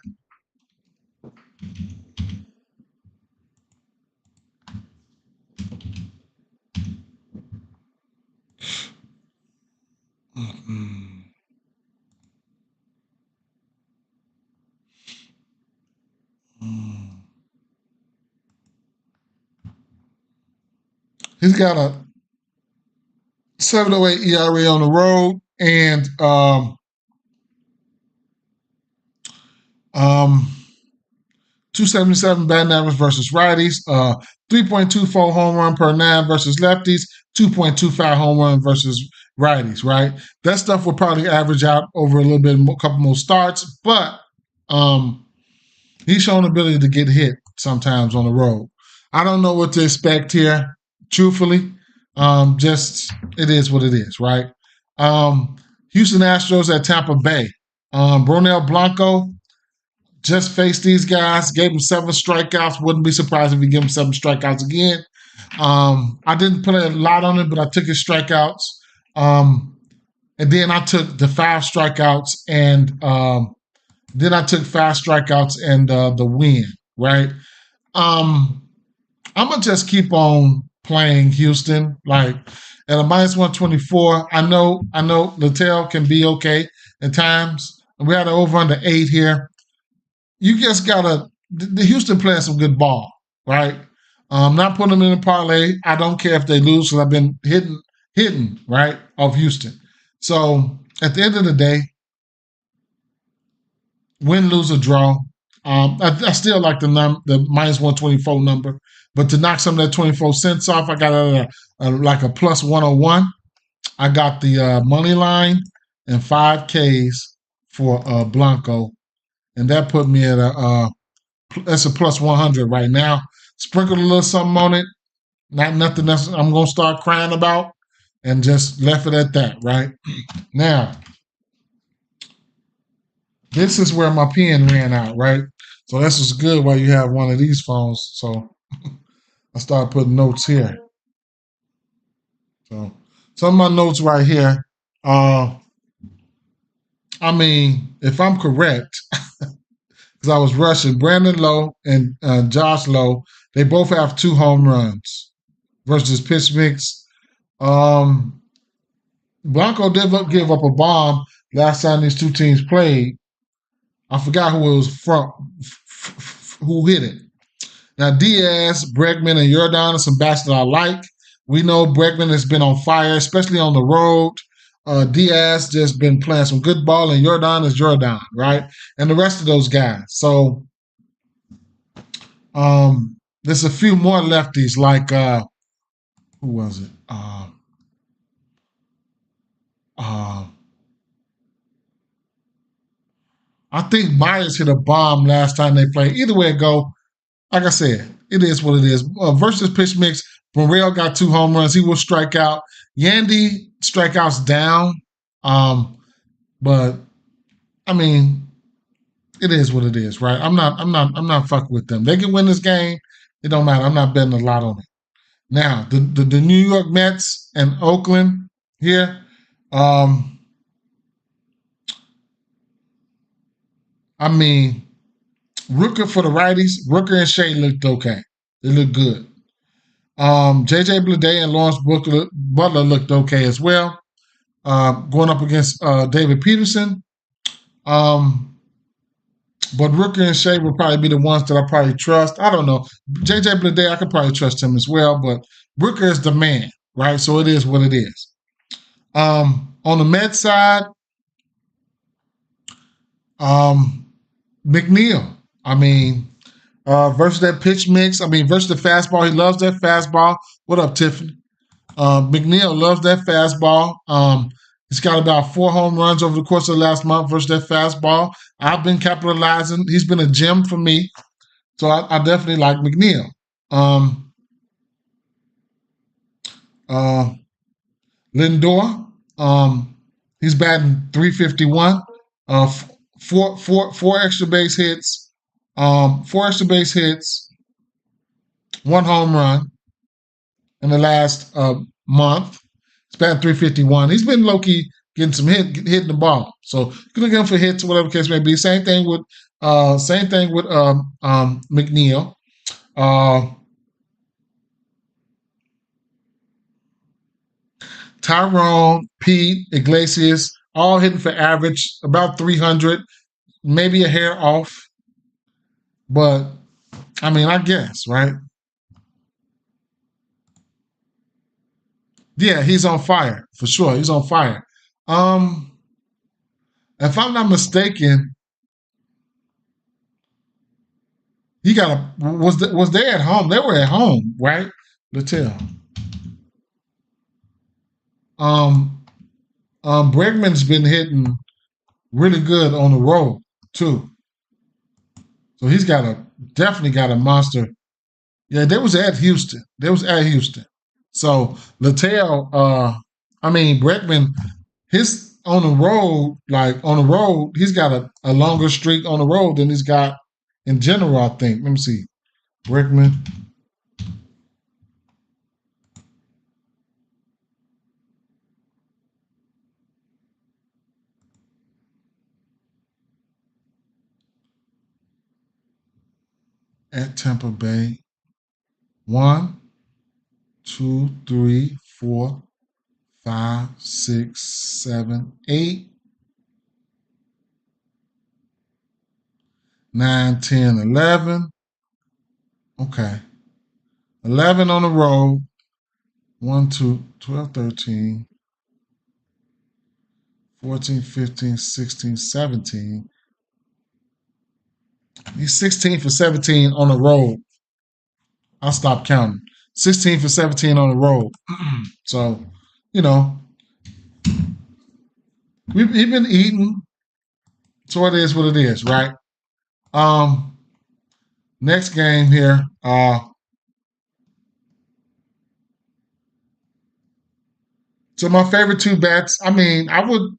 He's got a 7.08 ERA on the road, and 277 batting average versus righties, 3.24 home run per 9 versus lefties, 2.25 home run versus righties, right? That stuff will probably average out over a little bit, a couple more starts, but he's shown ability to get hit sometimes on the road. I don't know what to expect here, truthfully. Just it is what it is, right? Houston Astros at Tampa Bay. Bronell Blanco just faced these guys, gave him 7 strikeouts. Wouldn't be surprised if he gave him 7 strikeouts again. I didn't put a lot on it, but I took his strikeouts. And then I took the 5 strikeouts and the win, right? I'm gonna just keep on playing Houston, like at a minus 124. I know Littell can be okay at times. We had an over under 8 here. You just gotta the Houston playing some good ball, right? Not putting them in a parlay. I don't care if they lose because I've been hitting right off Houston. So at the end of the day, win, lose, or draw. I still like the minus 124 number, but to knock some of that 24 cents off, I got like a plus 101. I got the money line and 5Ks for Blanco, and that put me at that's a plus 100 right now. Sprinkled a little something on it, not nothing that's I'm gonna start crying about, and just left it at that. Right now, this is where my pen ran out. Right, so this is good while you have one of these phones. So I started putting notes here. So some of my notes right here. I mean, if I'm correct, because I was rushing, Brandon Lowe and Josh Lowe, they both have 2 home runs versus pitch mix. Blanco did give up a bomb last time these 2 teams played. I forgot who it was from, who hit it. Now, Diaz, Bregman, and Jordan are some bats that I like. We know Bregman has been on fire, especially on the road. Diaz just been playing some good ball, and Jordan is Jordan, right? And the rest of those guys. So there's a few more lefties, like who was it? I think Myers hit a bomb last time they played. Either way it go, like I said, it is what it is. Versus pitch mix, Morel got 2 home runs. He will strike out. Yandy strikeouts down. But I mean, it is what it is, right? I'm not fucking with them. They can win this game. It don't matter. I'm not betting a lot on it. Now, the New York Mets and Oakland here. I mean, Rooker for the righties. Rooker and Shea looked okay. They looked good. J.J. Bleday and Lawrence Butler looked okay as well. Going up against David Peterson. But Rooker and Shea would probably be the ones that I probably trust. I don't know. J.J. Bleday, I could probably trust him as well, but Rooker is the man, right? So it is what it is. On the Mets side, McNeil. I mean, versus that pitch mix. I mean, versus the fastball. He loves that fastball. What up, Tiffany? McNeil loves that fastball. He's got about 4 home runs over the course of the last month versus that fastball. I've been capitalizing. He's been a gem for me. So I definitely like McNeil. Um, uh, Lindor, he's batting 351. Uh, four extra base hits. 4 extra base hits. 1 home run in the last month. He's batting 351. He's been low key getting some hitting the ball. So gonna get him for hits, whatever the case may be. Same thing with McNeil. Uh, Tyrone, Pete, Iglesias, all hitting for average, about 300, maybe a hair off. But, I mean, I guess, right? Yeah, he's on fire, for sure. He's on fire. Um, if I'm not mistaken, he got was they at home? They were at home, right? Littell. Um, Bregman's been hitting really good on the road, too. So he's definitely got a monster. Yeah, they was at Houston. They was at Houston. So Littell, Bregman, his on the road, he's got a longer streak on the road than he's got in general, I think. Let me see. Bregman. At Tampa Bay. 1, 2, 3, 4, 5, 6, 7, 8, 9, 10, 11. Okay. 11 on the road. 1, 2, 12, 13, 14, 15, 16, 17. He's 16 for 17 on the road. I'll stop counting. 16 for 17 on the road. So, you know, we've been eating. So it is what it is, right? Um, Next game here. So my favorite two bets. I would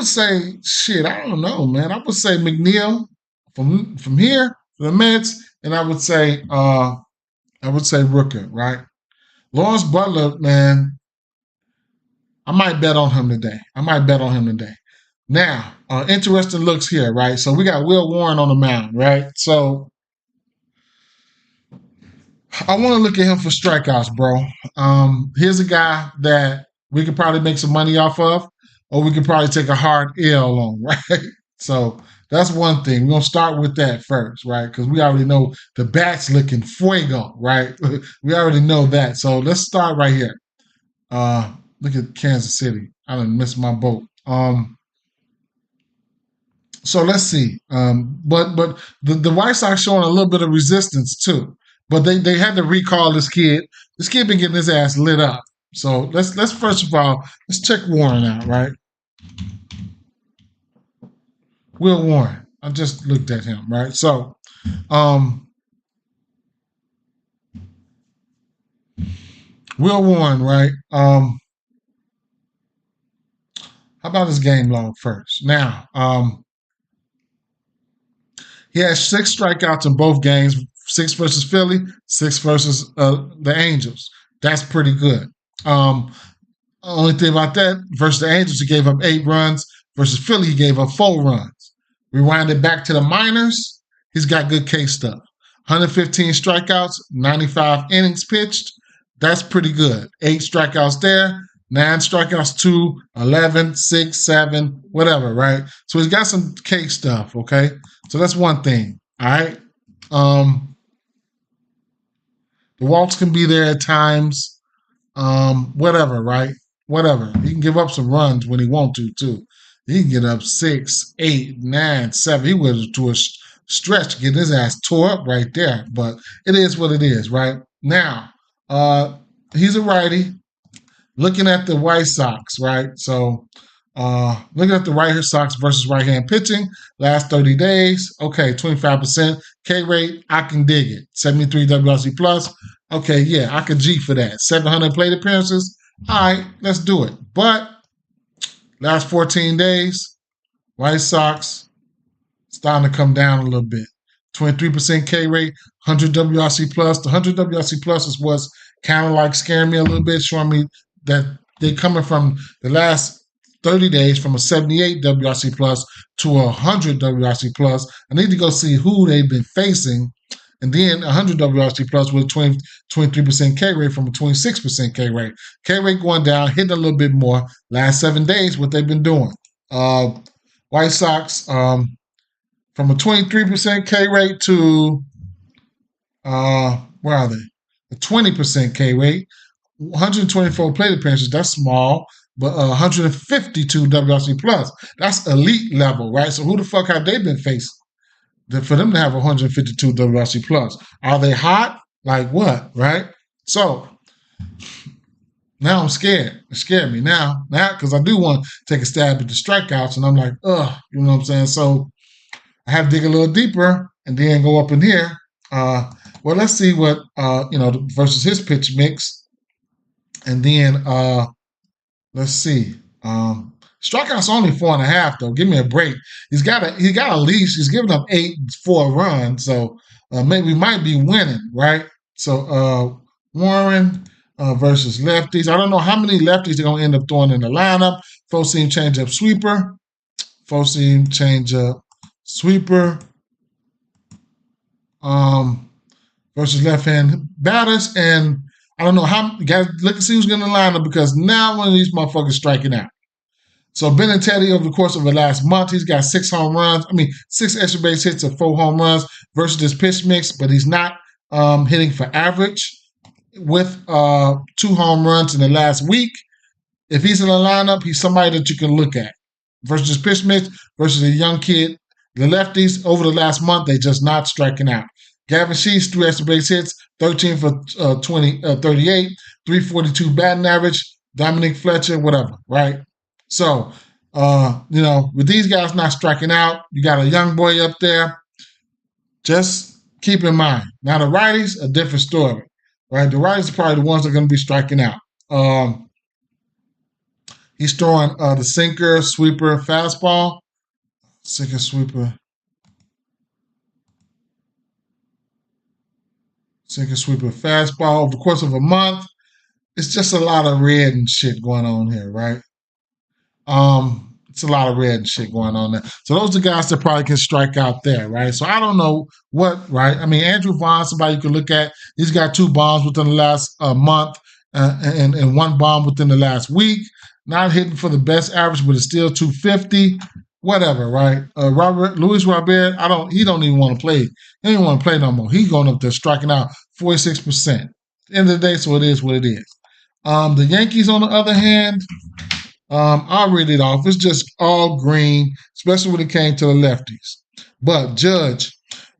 say shit. I don't know, man. I would say McNeil from here for the Mets, and I would say Rooker, right? Lawrence Butler, man. I might bet on him today. Now, interesting looks here, right? So we got Will Warren on the mound, right? So I want to look at him for strikeouts, bro. Here's a guy that we could probably make some money off of, or we could probably take a hard L on, right? So that's one thing. We're gonna start with that first, right? Because we already know the bat's looking fuego, right? We already know that. So let's start right here. Look at Kansas City. I done missed my boat. So let's see. But the White Sox showing a little bit of resistance too. But they had to recall this kid. This kid been getting his ass lit up. So let's first of all let's check Warren out, right? Will Warren. I just looked at him, right? So Will Warren, right? How about his game log first? Now, he has 6 strikeouts in both games, 6 versus Philly, 6 versus the Angels. That's pretty good. Only thing about that, versus the Angels, he gave up 8 runs. Versus Philly, he gave up 4 runs. Rewind it back to the minors, he's got good case stuff. 115 strikeouts, 95 innings pitched. That's pretty good. 8 strikeouts there, 9 strikeouts, 2, 11, 6, 7, whatever, right? So he's got some case stuff, okay? So that's one thing, all right? The walks can be there at times. Whatever, right? Whatever. He can give up some runs when he want to, too. He can get up 6, 8, 9, 7. He went to a stretch, getting his ass tore up right there. But it is what it is, right? Now, he's a righty. looking at the White Sox, right? So, looking at the right Sox versus right hand pitching, last 30 days, okay, 25% K rate, I can dig it. 73 WRC plus, okay, yeah, I could G for that. 700 plate appearances, all right, let's do it. But last 14 days, White Sox starting to come down a little bit. 23% K rate, 100 WRC plus. The 100 WRC plus is what's kind of like scaring me a little bit, showing me that they're coming from the last 30 days from a 78 WRC plus to a 100 WRC plus. I need to go see who they've been facing. And then 100 WRC plus with a 23% K rate from a 26% K rate. K rate going down, hitting a little bit more. Last 7 days, what they've been doing. White Sox, from a 23% K rate to, where are they? A 20% K rate, 124 plate appearances, that's small, but 152 WRC plus, that's elite level, right? So who the fuck have they been facing for them to have 152 WRC plus? Are they hot? Like what, right? So now I'm scared. It scared me now, because I do want to take a stab at the strikeouts, and I'm like, ugh, you know what I'm saying? So I have to dig a little deeper and then go up in here. Well, let's see what versus his pitch mix, and then let's see. Strikeouts only 4.5 though. Give me a break. He got a leash. He's giving up 8 for a run, so maybe we might be winning, right? So Warren versus lefties. I don't know how many lefties they're gonna end up throwing in the lineup. Full seam changeup sweeper. Full seam changeup sweeper. Versus left-hand batters, and I don't know how. You got to look and see who's going to line up, because now one of these motherfuckers striking out. So Benintendi, over the course of the last month, he's got 6 home runs. 6 extra base hits and 4 home runs versus this pitch mix, but he's not hitting for average with 2 home runs in the last week. If he's in the lineup, he's somebody that you can look at. Versus this pitch mix versus a young kid. The lefties, over the last month, they just not striking out. Gavin Sheets, 3 extra base hits, 13 for 38, 342 batting average. Dominic Fletcher, whatever, right? So, with these guys not striking out, you got a young boy up there. Just keep in mind. Now, the righties, a different story, right? The righties are probably the ones that are going to be striking out. He's throwing the sinker, sweeper, fastball. Sinker, sweeper. Sinker, sweeper, fastball. Over the course of a month, it's just a lot of red and shit going on here, right? It's a lot of red and shit going on there. So those are guys that probably can strike out there, right? So I don't know what, right? Andrew Vaughn, somebody you can look at. He's got 2 bombs within the last month and 1 bomb within the last week. Not hitting for the best average, but it's still 250. Whatever, right? Luis Robert, he don't even want to play. He don't even want to play no more. He's going up there striking out 46%. At the end of the day, so it is what it is. The Yankees, on the other hand, I'll read it off. It's just all green, especially when it came to the lefties. But Judge,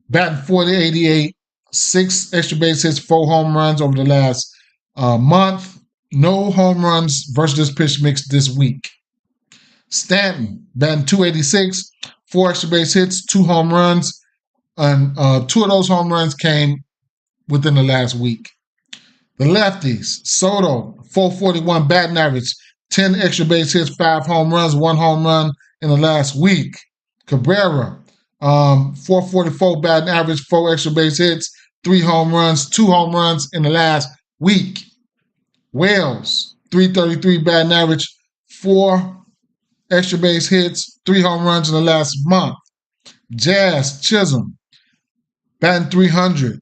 batting .488, 6 extra base hits, 4 home runs over the last month. No home runs versus this pitch mix this week. Stanton, batting .286, 4 extra base hits, 2 home runs, and 2 of those home runs came within the last week. The lefties, Soto, .441 batting average, 10 extra base hits, 5 home runs, 1 home run in the last week. Cabrera, .444 batting average, 4 extra base hits, 3 home runs, 2 home runs in the last week. Wells, .333 batting average, 4 extra base hits, 3 home runs in the last month. Jazz, Chisholm, batting .300,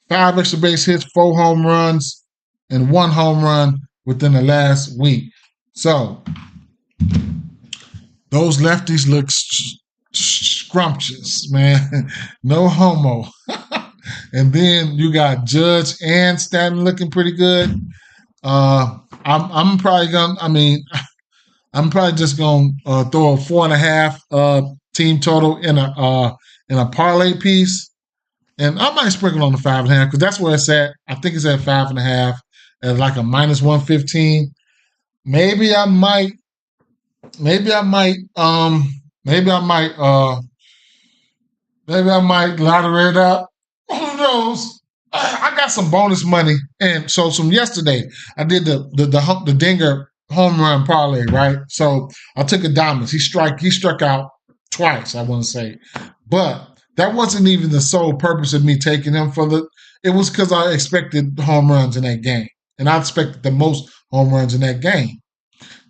5 extra base hits, 4 home runs, and 1 home run within the last week. So, those lefties look scrumptious, man. No homo. And then you got Judge and Stanton looking pretty good. I'm probably gonna. I'm probably just gonna throw a 4.5 team total in a parlay piece, and I might sprinkle on the 5.5 because that's where it's at. I think it's at 5.5 at like a -115. maybe I might, maybe I might, maybe I might, maybe I might lottery it up. Who knows? I got some bonus money, and so from yesterday, I did the Dinger home run parlay, right? So I took Adamas. He struck out twice, I want to say, but that wasn't even the sole purpose of me taking him for the. It was because I expected home runs in that game, and I expected the most home runs in that game.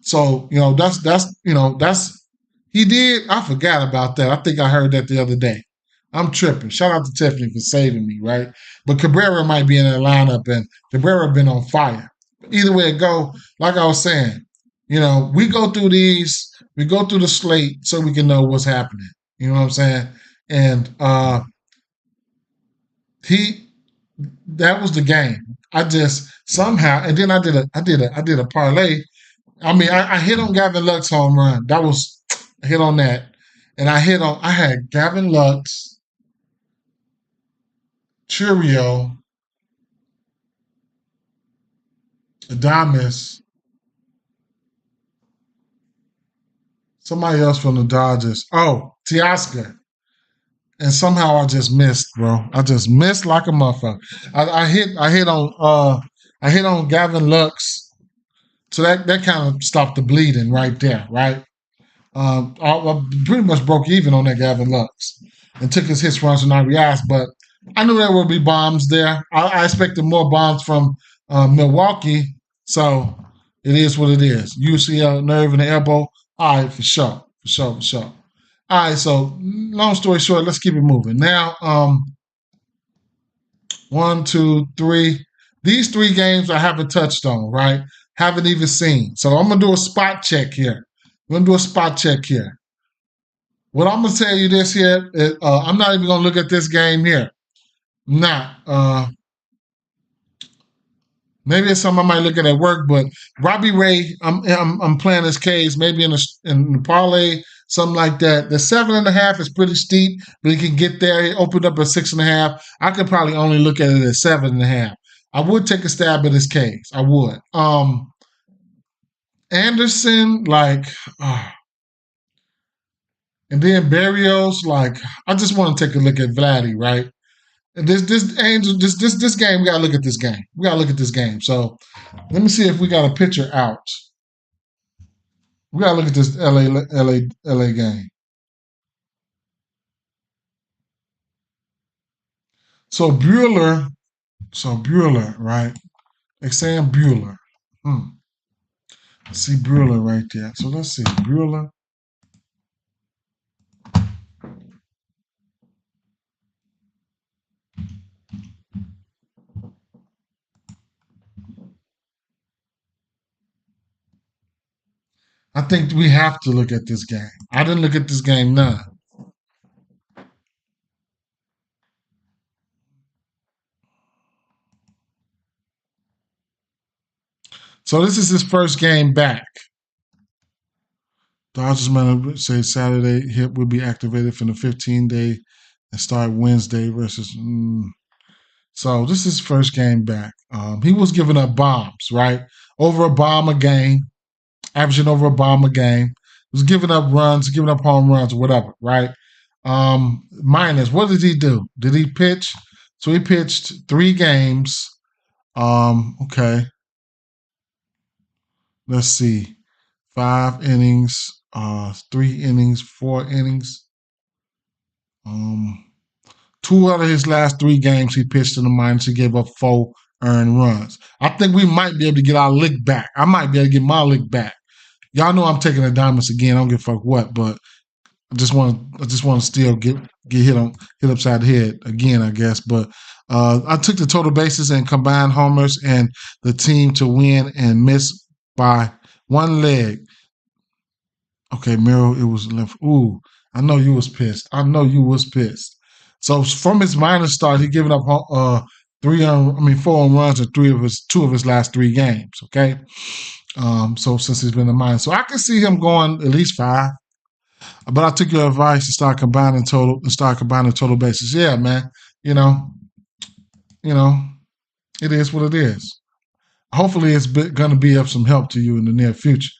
So that's he did. I forgot about that. I think I heard that the other day. I'm tripping. Shout out to Tiffany for saving me, right? But Cabrera might be in that lineup, and Cabrera been on fire. Either way it go, like I was saying, we go through these, we go through the slate so we can know what's happening. You know what I'm saying? And he that was the game. I just somehow, and then I did a parlay. I mean, I hit on Gavin Lux home run. That was I hit on that, and I had Gavin Lux, Churio, Adames, somebody else from the Dodgers. Oh, Teoscar. And somehow I just missed, bro. I just missed like a motherfucker. I hit on Gavin Lux. So that kind of stopped the bleeding right there, right? I pretty much broke even on that Gavin Lux and took his hits, runs, and RBIs, but I knew there would be bombs there. I expected more bombs from Milwaukee, so it is what it is. UCL nerve in the elbow. All right, for sure, for sure, for sure. All right, so long story short, let's keep it moving. Now, one, two, three. These three games I haven't touched on, right? Haven't even seen. So I'm gonna do a spot check here. I'm gonna do a spot check here. What I'm gonna tell you this here, I'm not even gonna look at this game here. Not. Maybe it's something I might look at work, but Robbie Ray, I'm playing his case, maybe in the parlay, something like that. The 7.5 is pretty steep, but he can get there. He opened up at 6.5. I could probably only look at it at 7.5. I would take a stab at his case. I would. Anderson, and then Barrios, I just want to take a look at Vladdy, right? And this game, we gotta look at this game. We gotta look at this game. So let me see if we got a picture out. We gotta look at this LA game. So Bueller, right? They're saying Bueller. See Bueller right there. So let's see Bueller. I think we have to look at this game. I didn't look at this game none. So this is his first game back. Dodgers manager say Saturday hip will be activated for the 15-day and start Wednesday versus. So this is his first game back. He was giving up bombs, right? Over a bomb a game, averaging over a bomb a game. He was giving up runs, giving up home runs, whatever, right? Minus, what did he do? Did he pitch? So he pitched 3 games. Okay. Let's see. 5 innings, 3 innings, 4 innings. 2 out of his last 3 games he pitched in the minors. He gave up 4 earned runs. I think we might be able to get our lick back. I might be able to get my lick back. Y'all know I'm taking the diamonds again. I don't give a fuck what, but I just want to still get hit upside the head again, I guess. But I took the total bases and combined homers and the team to win and miss by 1 leg. Okay, Merrill, it was left. Ooh, I know you was pissed. So from his minor start, he given up 4 runs in 2 of his last 3 games. Okay, so since he's been in minor, so I can see him going at least 5. But I took your advice to start combining total bases. Yeah, man. It is what it is. hopefully it's going to be of some help to you in the near future.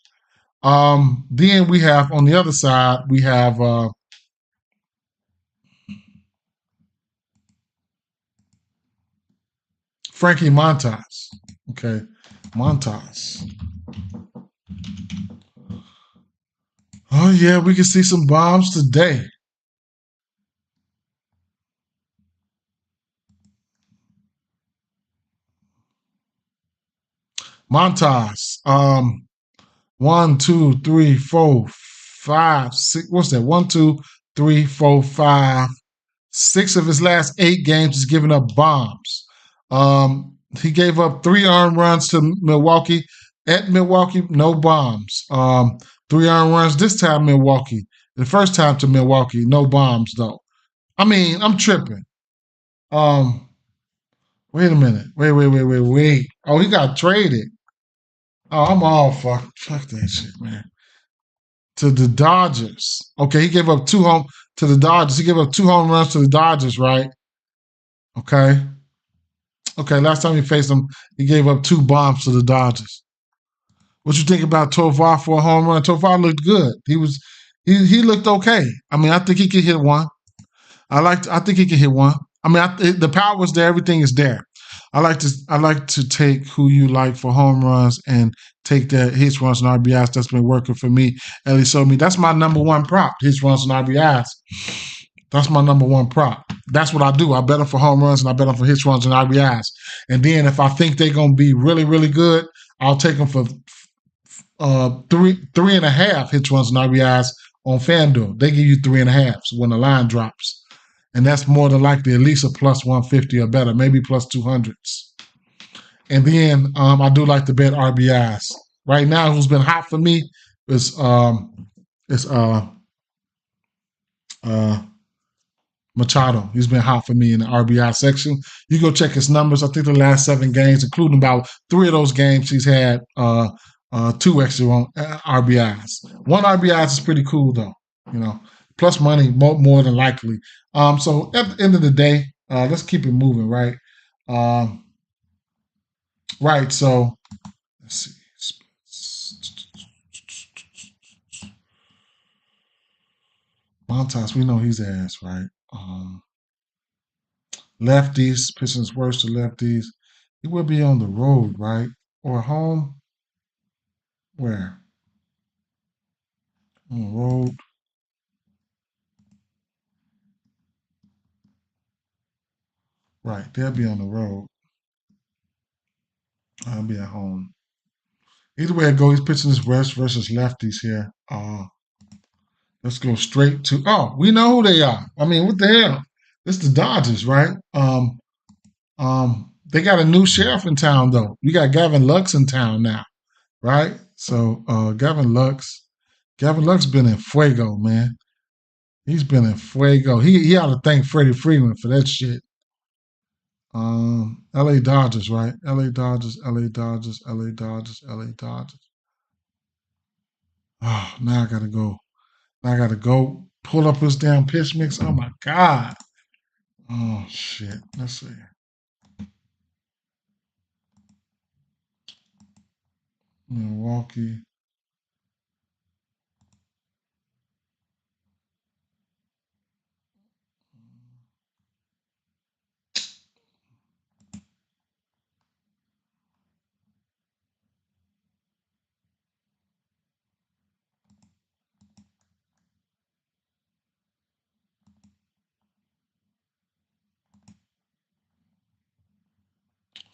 Then we have on the other side, we have Frankie Montas. Okay, Montas. Oh yeah, we can see some bombs today. Montas. 1, 2, 3, 4, 5, 6. What's that? 1, 2, 3, 4, 5. 6 of his last 8 games is giving up bombs. He gave up 3 earned runs to Milwaukee. At Milwaukee, no bombs. 3 earned runs this time, Milwaukee. The first time to Milwaukee, no bombs though. I mean, I'm tripping. Um, Wait a minute. Wait. Oh, he got traded. Oh, I'm all fuck that shit, man. To the Dodgers. Okay, he gave up 2 home to the Dodgers. He gave up 2 home runs to the Dodgers, right? Okay. Okay, last time he faced them, he gave up 2 bombs to the Dodgers. What you think about Tovar for a home run? Tovar looked good. He looked okay. I mean, I think he could hit one. I think he can hit one. I mean, the power is there. Everything is there. I like to take who you like for home runs and take that hits, runs, and RBIs. That's been working for me. Ellie showed me that's my number one prop. Hits, runs, and RBIs. That's my number one prop. That's what I do. I bet them for home runs and I bet them for hits, runs, and RBIs. And then if I think they're gonna be really, really good, I'll take them for three and a half hits, runs, and RBIs on FanDuel. They give you 3.5 when the line drops. And that's more than likely at least a plus 150 or better, maybe plus 200s. And then I do like to bet RBIs. Right now, who's been hot for me is Machado. He's been hot for me in the RBI section. You go check his numbers. I think the last 7 games, including about 3 of those games, he's had 2 extra RBIs. 1 RBIs is pretty cool though. You know, plus money more than likely. So at the end of the day, let's keep it moving, right? Right. So let's see. Montas, we know he's ass, right? Lefties, pitching's worse to lefties. He will be on the road, right? Or home? Where? On the road. Right. They'll be on the road. I'll be at home. Either way it goes, he's pitching his West versus lefties here. Let's go straight to. Oh, we know who they are. I mean, what the hell? It's the Dodgers, right? They got a new sheriff in town though. We got Gavin Lux in town now, right? So Gavin Lux been in fuego, man. He's been in fuego. He ought to thank Freddie Freeman for that shit. L.A. Dodgers, right? L.A. Dodgers, L.A. Dodgers, L.A. Dodgers, L.A. Dodgers. Oh, now I gotta go. Now I gotta go pull up his damn pitch mix. Oh my god. Oh shit. Let's see. Milwaukee.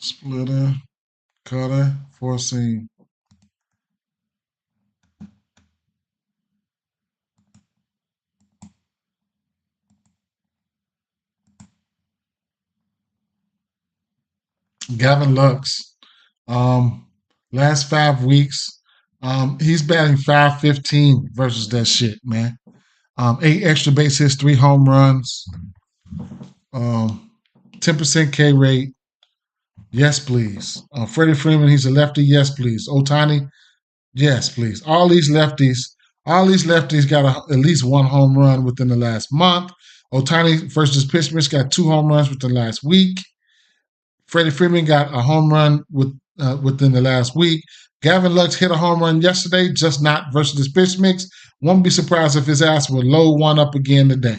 Splitter, cutter, 4-seam. Gavin Lux. Um, Last 5 weeks, he's batting 515 versus that shit, man. 8 extra base hits, 3 home runs, 10% K rate. Yes, please. Freddie Freeman, he's a lefty. Yes, please. Otani, yes, please. All these lefties got at least 1 home run within the last month. Otani versus Pittsburgh got 2 home runs within the last week. Freddie Freeman got a home run with within the last week. Gavin Lux hit a home run yesterday, just not versus this pitch mix. Won't be surprised if his ass will load one up again today.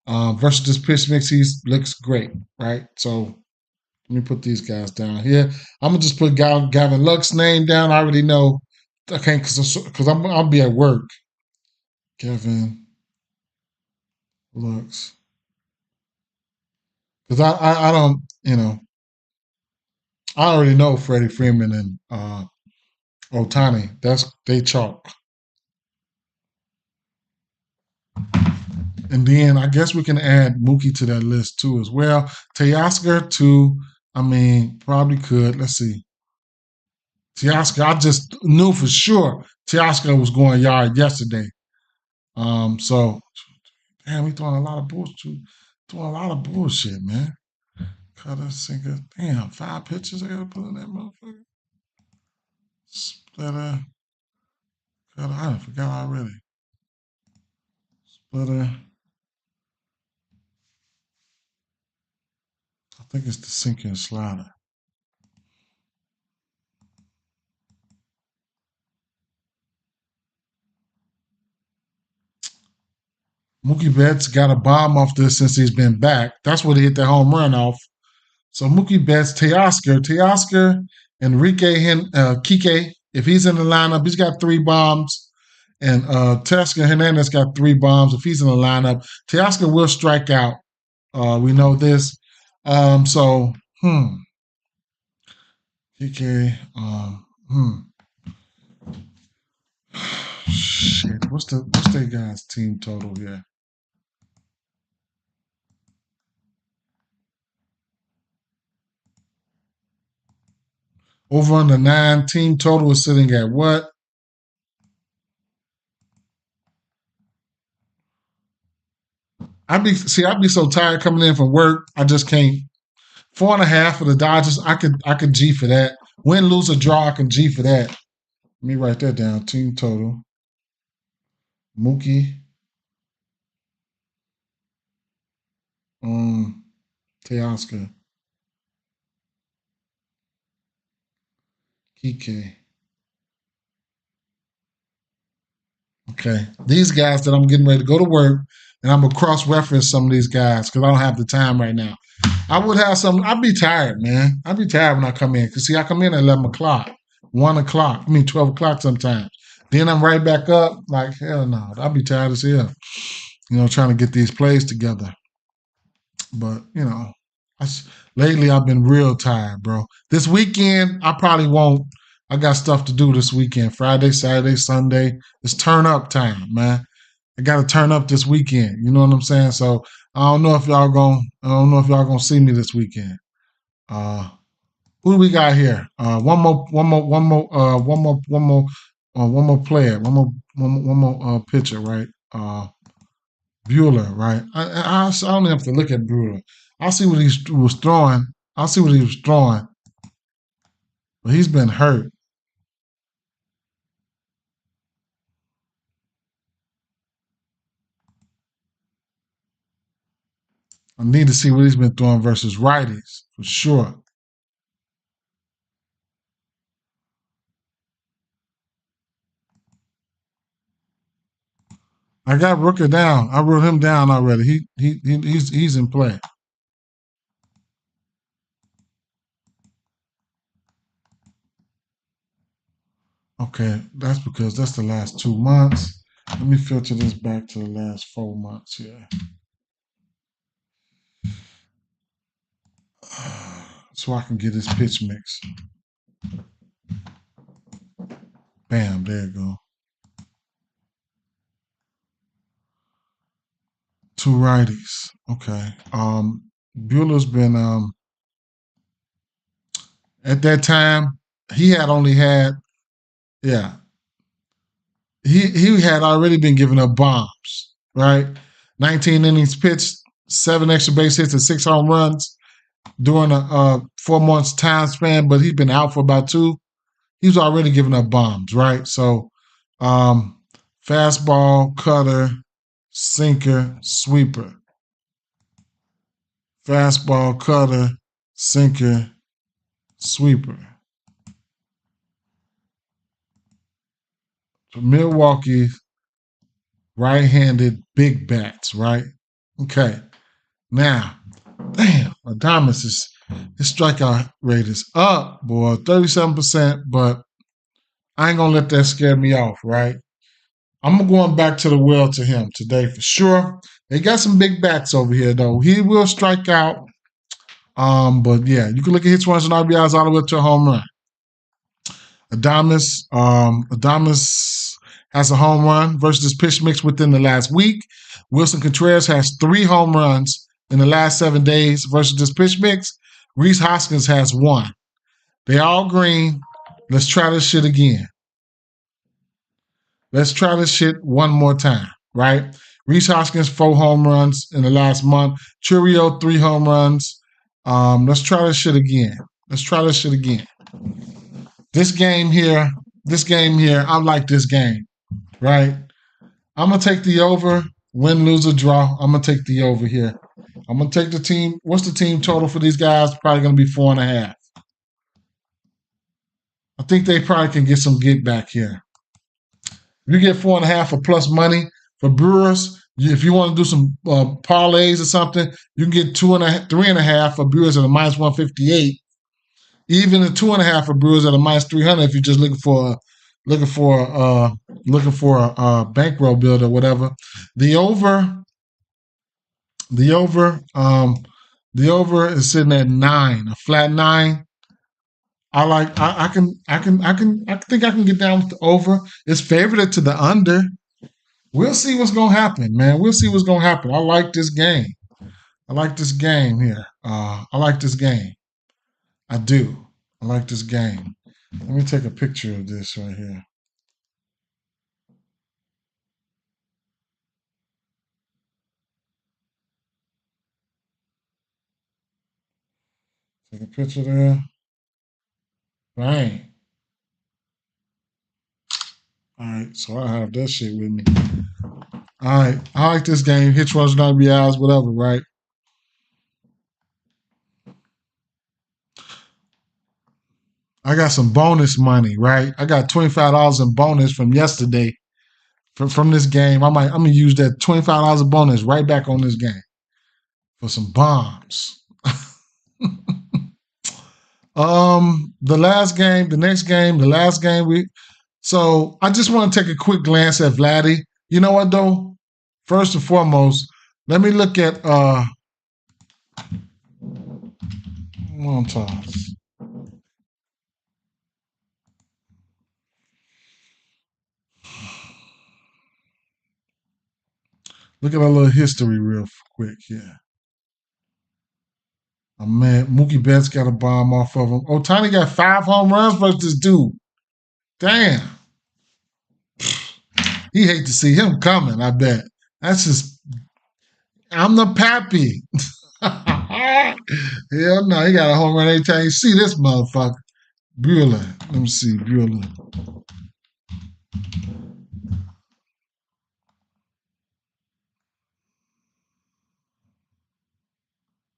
Versus this pitch mix, he looks great, right? So let me put these guys down here. I'm gonna just put Gavin Lux's name down. I already know I can't because I'll be at work. Gavin Lux, because I don't I already know Freddie Freeman and Otani. They chalk. And then I guess we can add Mookie to that list too as well. Teoscar too. I mean, probably could. Let's see. Teoscar, I just knew for sure Teoscar was going yard yesterday. So damn, we throwing a lot of bullshit. Throwing a lot of bullshit, man. Cutter, sinker. Damn, 5 pitches I gotta put in that motherfucker. Splitter. Cutter, I done forgot already. Splitter. I think it's the sinker and slider. Mookie Betts got a bomb off this since he's been back. That's what he hit that home run off. So Mookie Betts, Teoscar, Enrique Kike. If he's in the lineup, he's got 3 bombs. And Teoscar Hernandez got 3 bombs. If he's in the lineup, Teoscar will strike out. We know this. So, Kike, shit. What's that guy's team total here? Over on the 9 team total is sitting at what? I'd be so tired coming in from work. I just can't. 4.5 for the Dodgers. I could G for that. Win, lose, or draw. I can G for that. Let me write that down. Team total. Mookie. Teoscar. Kike. Okay. These guys that I'm getting ready to go to work, and I'm going to cross-reference some of these guys because I don't have the time right now. I would have some. I'd be tired, man. I'd be tired when I come in. Because, see, I come in at 11 o'clock, 1 o'clock. 12 o'clock sometimes. Then I'm right back up. Like, hell no. I'd be tired as hell, trying to get these plays together. But, lately I've been real tired, bro. This weekend, I probably won't. I got stuff to do this weekend. Friday, Saturday, Sunday. It's turn up time, man. I got to turn up this weekend. You know what I'm saying? So I don't know if y'all gonna see me this weekend. Who do we got here? One more player. One more pitcher, right? Bueller, right? I don't have to look at Bueller. I'll see what he was throwing. I'll see what he was throwing. But he's been hurt. I need to see what he's been throwing versus righties, for sure. I got Rooker down. I wrote him down already. He's in play. Okay, that's because that's the last 2 months. Let me filter this back to the last 4 months here. So I can get this pitch mix. Bam, there you go. 2 righties. Okay. Bueller's been at that time, he had only had he had already been giving up bombs, right? 19 innings pitched, 7 extra base hits and 6 home runs during a 4 months time span, but he's been out for about 2. He's already giving up bombs, right? So fastball, cutter, sinker, sweeper. Fastball, cutter, sinker, sweeper. Milwaukee right-handed big bats, right? Okay. Now, damn, Adamas is his strikeout rate is up, boy, 37%, but I ain't gonna let that scare me off, right? I'm going back to the well to him today for sure. They got some big bats over here, though. He will strike out. But yeah, you can look at hits, runs, and RBIs all the way to a home run. Adamas has a home run versus his pitch mix within the last week. Wilson Contreras has 3 home runs in the last 7 days versus this pitch mix. Rhys Hoskins has 1. They all green. Let's try this shit again. Let's try this shit one more time, right? Rhys Hoskins, 4 home runs in the last month. Churio, 3 home runs. Let's try this shit again. This game here, I like this game, right? I'm going to take the over, win, lose, or draw. I'm going to take the over here. I'm going to take the team. What's the team total for these guys? Probably going to be 4.5. I think they probably can get some get back here. If you get 4.5 for plus money for Brewers, if you want to do some parlays or something, you can get 2.5, 3.5 for Brewers at a minus 158. Even the 2.5 for Brewers at a minus 300 if you're just looking for a bankroll build or whatever. The over is sitting at 9, a flat 9. I think I can get down with the over. It's favored to the under. We'll see what's gonna happen, man. We'll see what's gonna happen. I like this game. I like this game here. I like this game. I do. I like this game. Let me take a picture of this right here. Take a picture there. Right. All right. So I have that shit with me. All right. I like this game. Hits, runs, not be hours, whatever, right? I got some bonus money, right? I got $25 in bonus from yesterday from this game. I'm gonna use that $25 of bonus right back on this game for some bombs. The last game so I just want to take a quick glance at Vladdy. You know what though? First and foremost, let me look at Montage. Look at a little history real quick here. Oh man, Mookie Betts got a bomb off of him. Otani got 5 home runs versus this dude. Damn. He hate to see him coming, I bet. That's just I'm the pappy. Hell no, he got a home run every time you see this motherfucker. Bueller. Let me see, Bueller.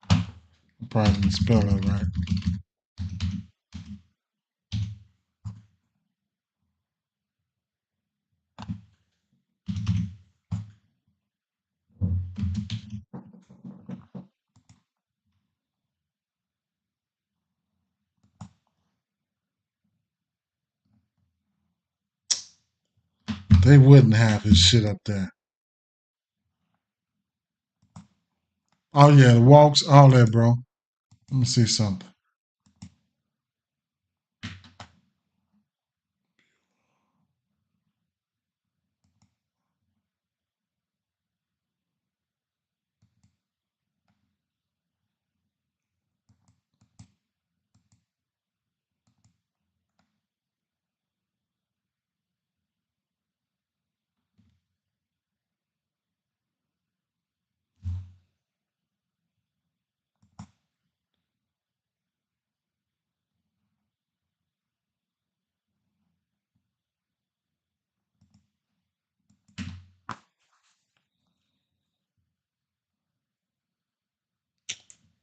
I probably didn't spell that right. They wouldn't have his shit up there. Oh yeah, the walks, all that, bro. Let me see something.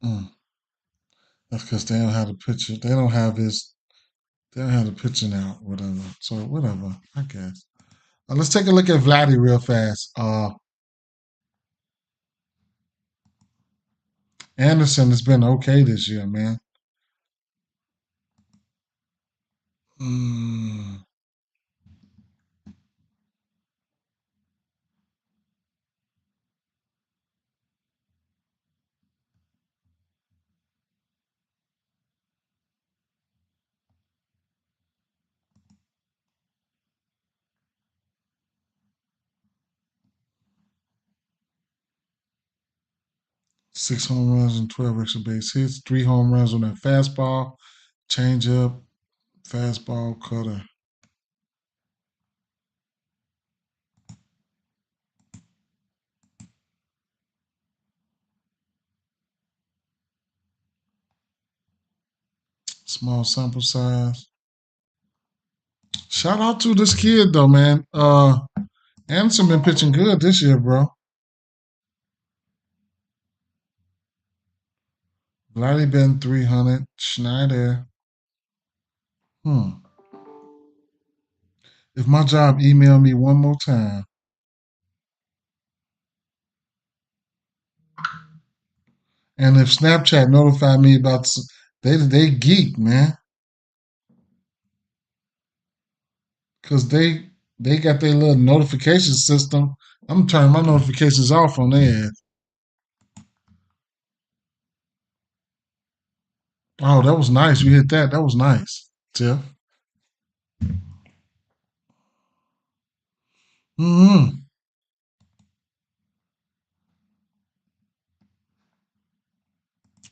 Mm. That's because they don't have the picture. They don't have the picture now, whatever. So whatever, I guess. Let's take a look at Vladdy real fast. Anderson has been okay this year, man. 6 home runs and 12 extra base hits. 3 home runs on that fastball, changeup, fastball, cutter. Small sample size. Shout out to this kid though, man. Anderson been pitching good this year, bro. Vladdy been 300. Schneider. If my job email me one more time, and if Snapchat notify me about they geek, man, because they got their little notification system. I'm turning my notifications off on their. Oh, that was nice. You hit that. That was nice, Tiff. Mm-hmm.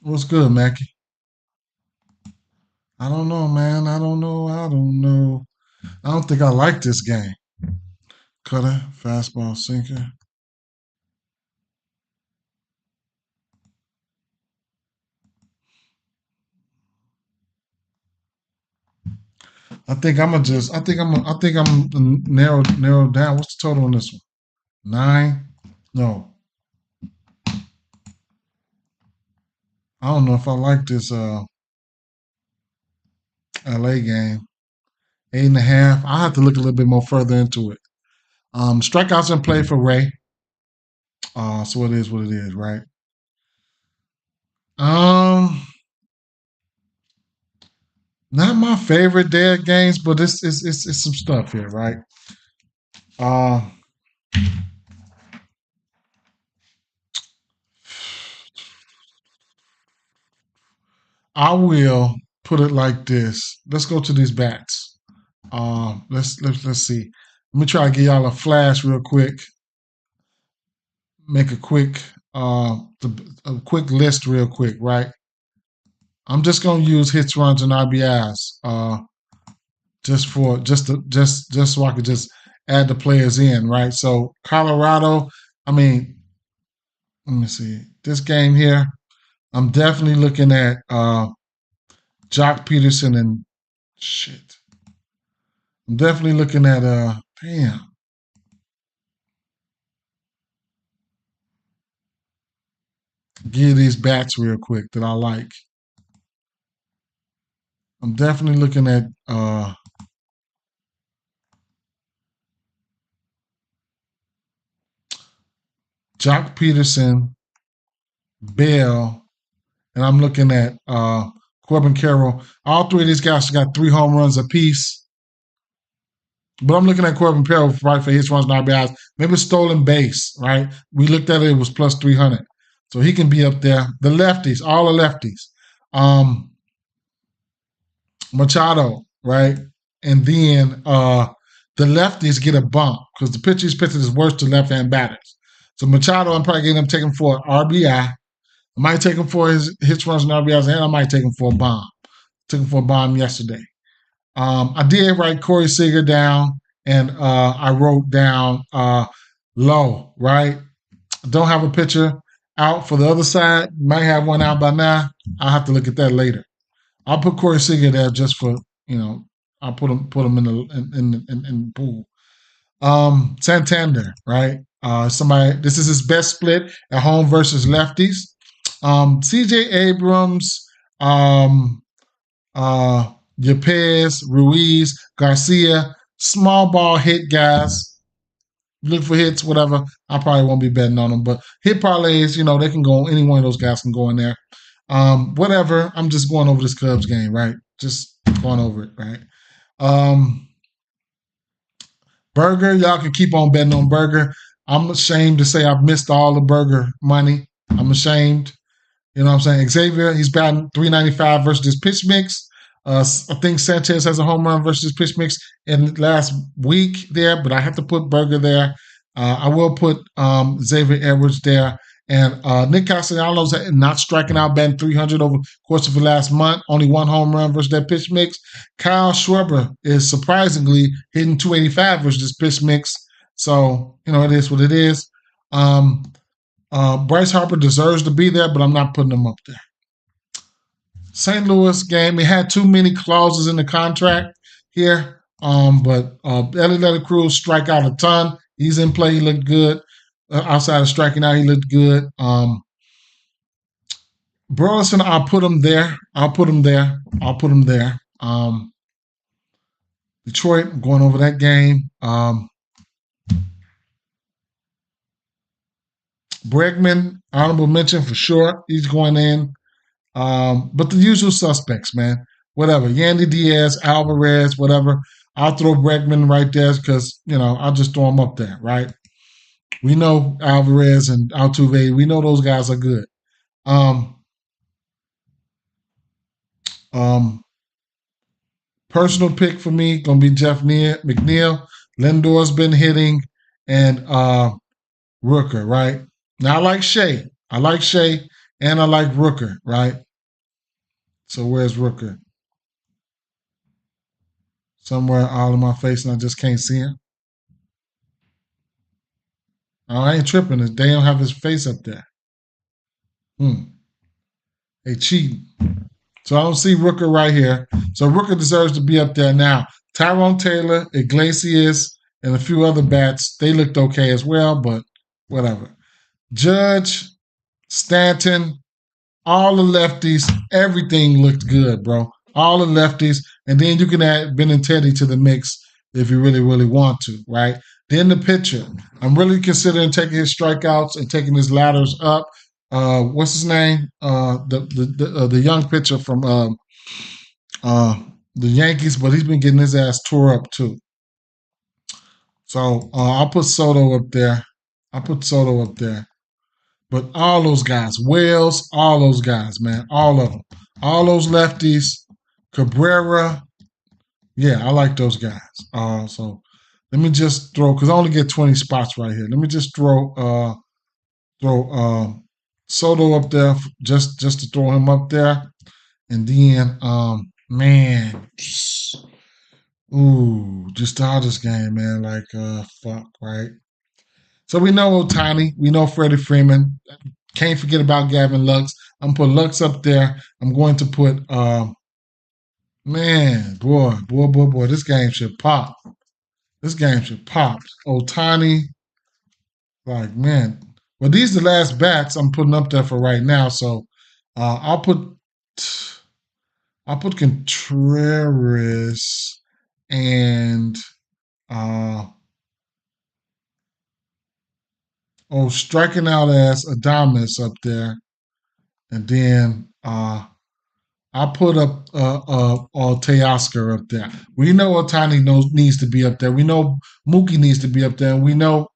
What's good, Mackie? I don't know, man. I don't know. I don't know. I don't think I like this game. Cutter, fastball, sinker. I think I'm gonna just. I think I'm narrow down. What's the total on this one? 9. No, I don't know if I like this LA game. 8.5. I have to look a little bit more further into it. Strikeouts in play for Ray. So it is what it is, right? Um, Not my favorite dead games, but it's some stuff here, right? Uh, I will put it like this. Let's go to these bats. Let's see. Let me try to give y'all a flash real quick. Make a quick list real quick, right? I'm just gonna use hits, runs, and RBIs. Just so I could just add the players in, right? So Colorado. I mean, let me see this game here. I'm definitely looking at Jock Peterson and shit. I'm definitely looking at damn. Give these bats real quick that I like. I'm definitely looking at Jock Peterson, Bell, and I'm looking at Corbin Carroll. All three of these guys got 3 home runs apiece. But I'm looking at Corbin Carroll right for his runs and RBIs. Maybe stolen base, right? We looked at it was plus 300. So he can be up there. The lefties, all the lefties. Machado, right? And then the lefties get a bump because the pitcher's pitching is worse to left-hand batters. So Machado, I'm probably getting him taking for RBI. I might take him for his hits, runs, and RBIs, and I might take him for a bomb. Took him for a bomb yesterday. I did write Corey Seager down, and I wrote down Low, right? Don't have a pitcher out for the other side. Might have one out by now. I'll have to look at that later. I'll put Corey Seager there just for I'll put him in the pool. Santander, right? Somebody. This is his best split at home versus lefties. C.J. Abrams, Yepes, Ruiz, Garcia, small ball hit guys. look for hits, whatever. I probably won't be betting on them, but hit parlays, they can go. Any one of those guys can go in there. Whatever. I'm just going over this Cubs game, right? Just going over it, right? Um, Burger, y'all can keep on betting on Burger. I'm ashamed to say I've missed all the Burger money. I'm ashamed. You know what I'm saying? Xavier, he's batting 395 versus this pitch mix. I think Sanchez has a home run versus pitch mix in last week there, but I have to put Burger there. I will put Xavier Edwards there. And Nick Castellanos not striking out, batting 300 over the course of the last month. Only one home run versus that pitch mix. Kyle Schwarber is surprisingly hitting 285 versus this pitch mix. So, it is what it is. Bryce Harper deserves to be there, but I'm not putting him up there. St. Louis game, it had too many clauses in the contract here. But Ellie Cruz strike out a ton. He's in play. He looked good. Outside of striking out, he looked good. Burleson, I'll put him there. Detroit, I'm going over that game. Bregman, honorable mention for sure. He's going in. But the usual suspects, man. Whatever. Yandy Diaz, Alvarez, whatever. I'll throw Bregman right there because, I'll just throw him up there, right? We know Alvarez and Altuve. We know those guys are good. Personal pick for me, going to be Jeff McNeil. Lindor's been hitting. And Rooker, right? Now, I like Shea. And I like Rooker, right? So where's Rooker? Somewhere all in my face and I just can't see him. Oh, I ain't tripping. They don't have his face up there. They cheating. So I don't see Rooker right here. So Rooker deserves to be up there now. Tyrone Taylor, Iglesias, and a few other bats, they looked okay as well, but whatever. Judge, Stanton, all the lefties, everything looked good, bro. All the lefties. And then you can add Benintendi to the mix if you really, really want to, right? Then the pitcher. I'm really considering taking his strikeouts and taking his ladders up. What's his name? The young pitcher from the Yankees, but he's been getting his ass tore up too. So I'll put Soto up there. But all those guys, Wells, all those guys, man, all of them. All those lefties, Cabrera. Yeah, I like those guys. So let me just throw, because I only get 20 spots right here. Let me just throw Soto up there just to throw him up there. And then, man, just the hardest game, man. Like, fuck, right? So we know Ohtani, we know Freddie Freeman. Can't forget about Gavin Lux. I'm gonna put Lux up there. I'm going to put, man, boy, this game should pop. Ohtani, like, man. Well, these are the last bats I'm putting up there for right now. So I'll put Contreras and striking out as Adames up there, and then I put up Teoscar up there. We know Ohtani needs to be up there. We know Mookie needs to be up there. And we know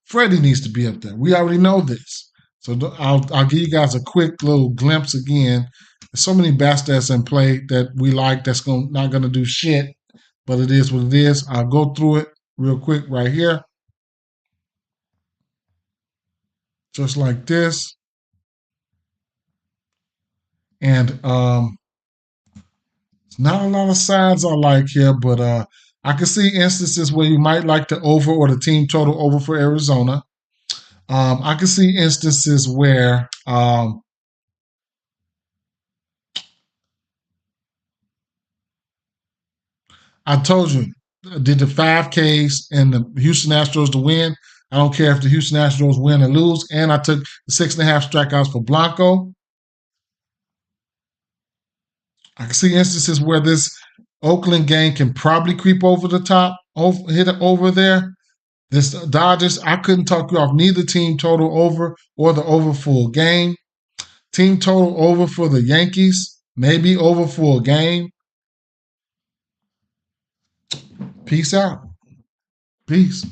Freddie needs to be up there. We already know this. So I'll give you guys a quick little glimpse again. There's so many bats that's in play that we like that's not going to do shit, but it is what it is. I'll go through it real quick right here. Just like this. And not a lot of sides I like here, but I can see instances where you might like the over or the team total over for Arizona. I can see instances where I told you, I did the 5Ks and the Houston Astros to win. I don't care if the Houston Astros win or lose. And I took the 6.5 strikeouts for Blanco. I can see instances where this Oakland game can probably creep over the top, hit it over there. This Dodgers, I couldn't talk you off neither team total over or the over full game. Team total over for the Yankees, maybe over full game. Peace out. Peace.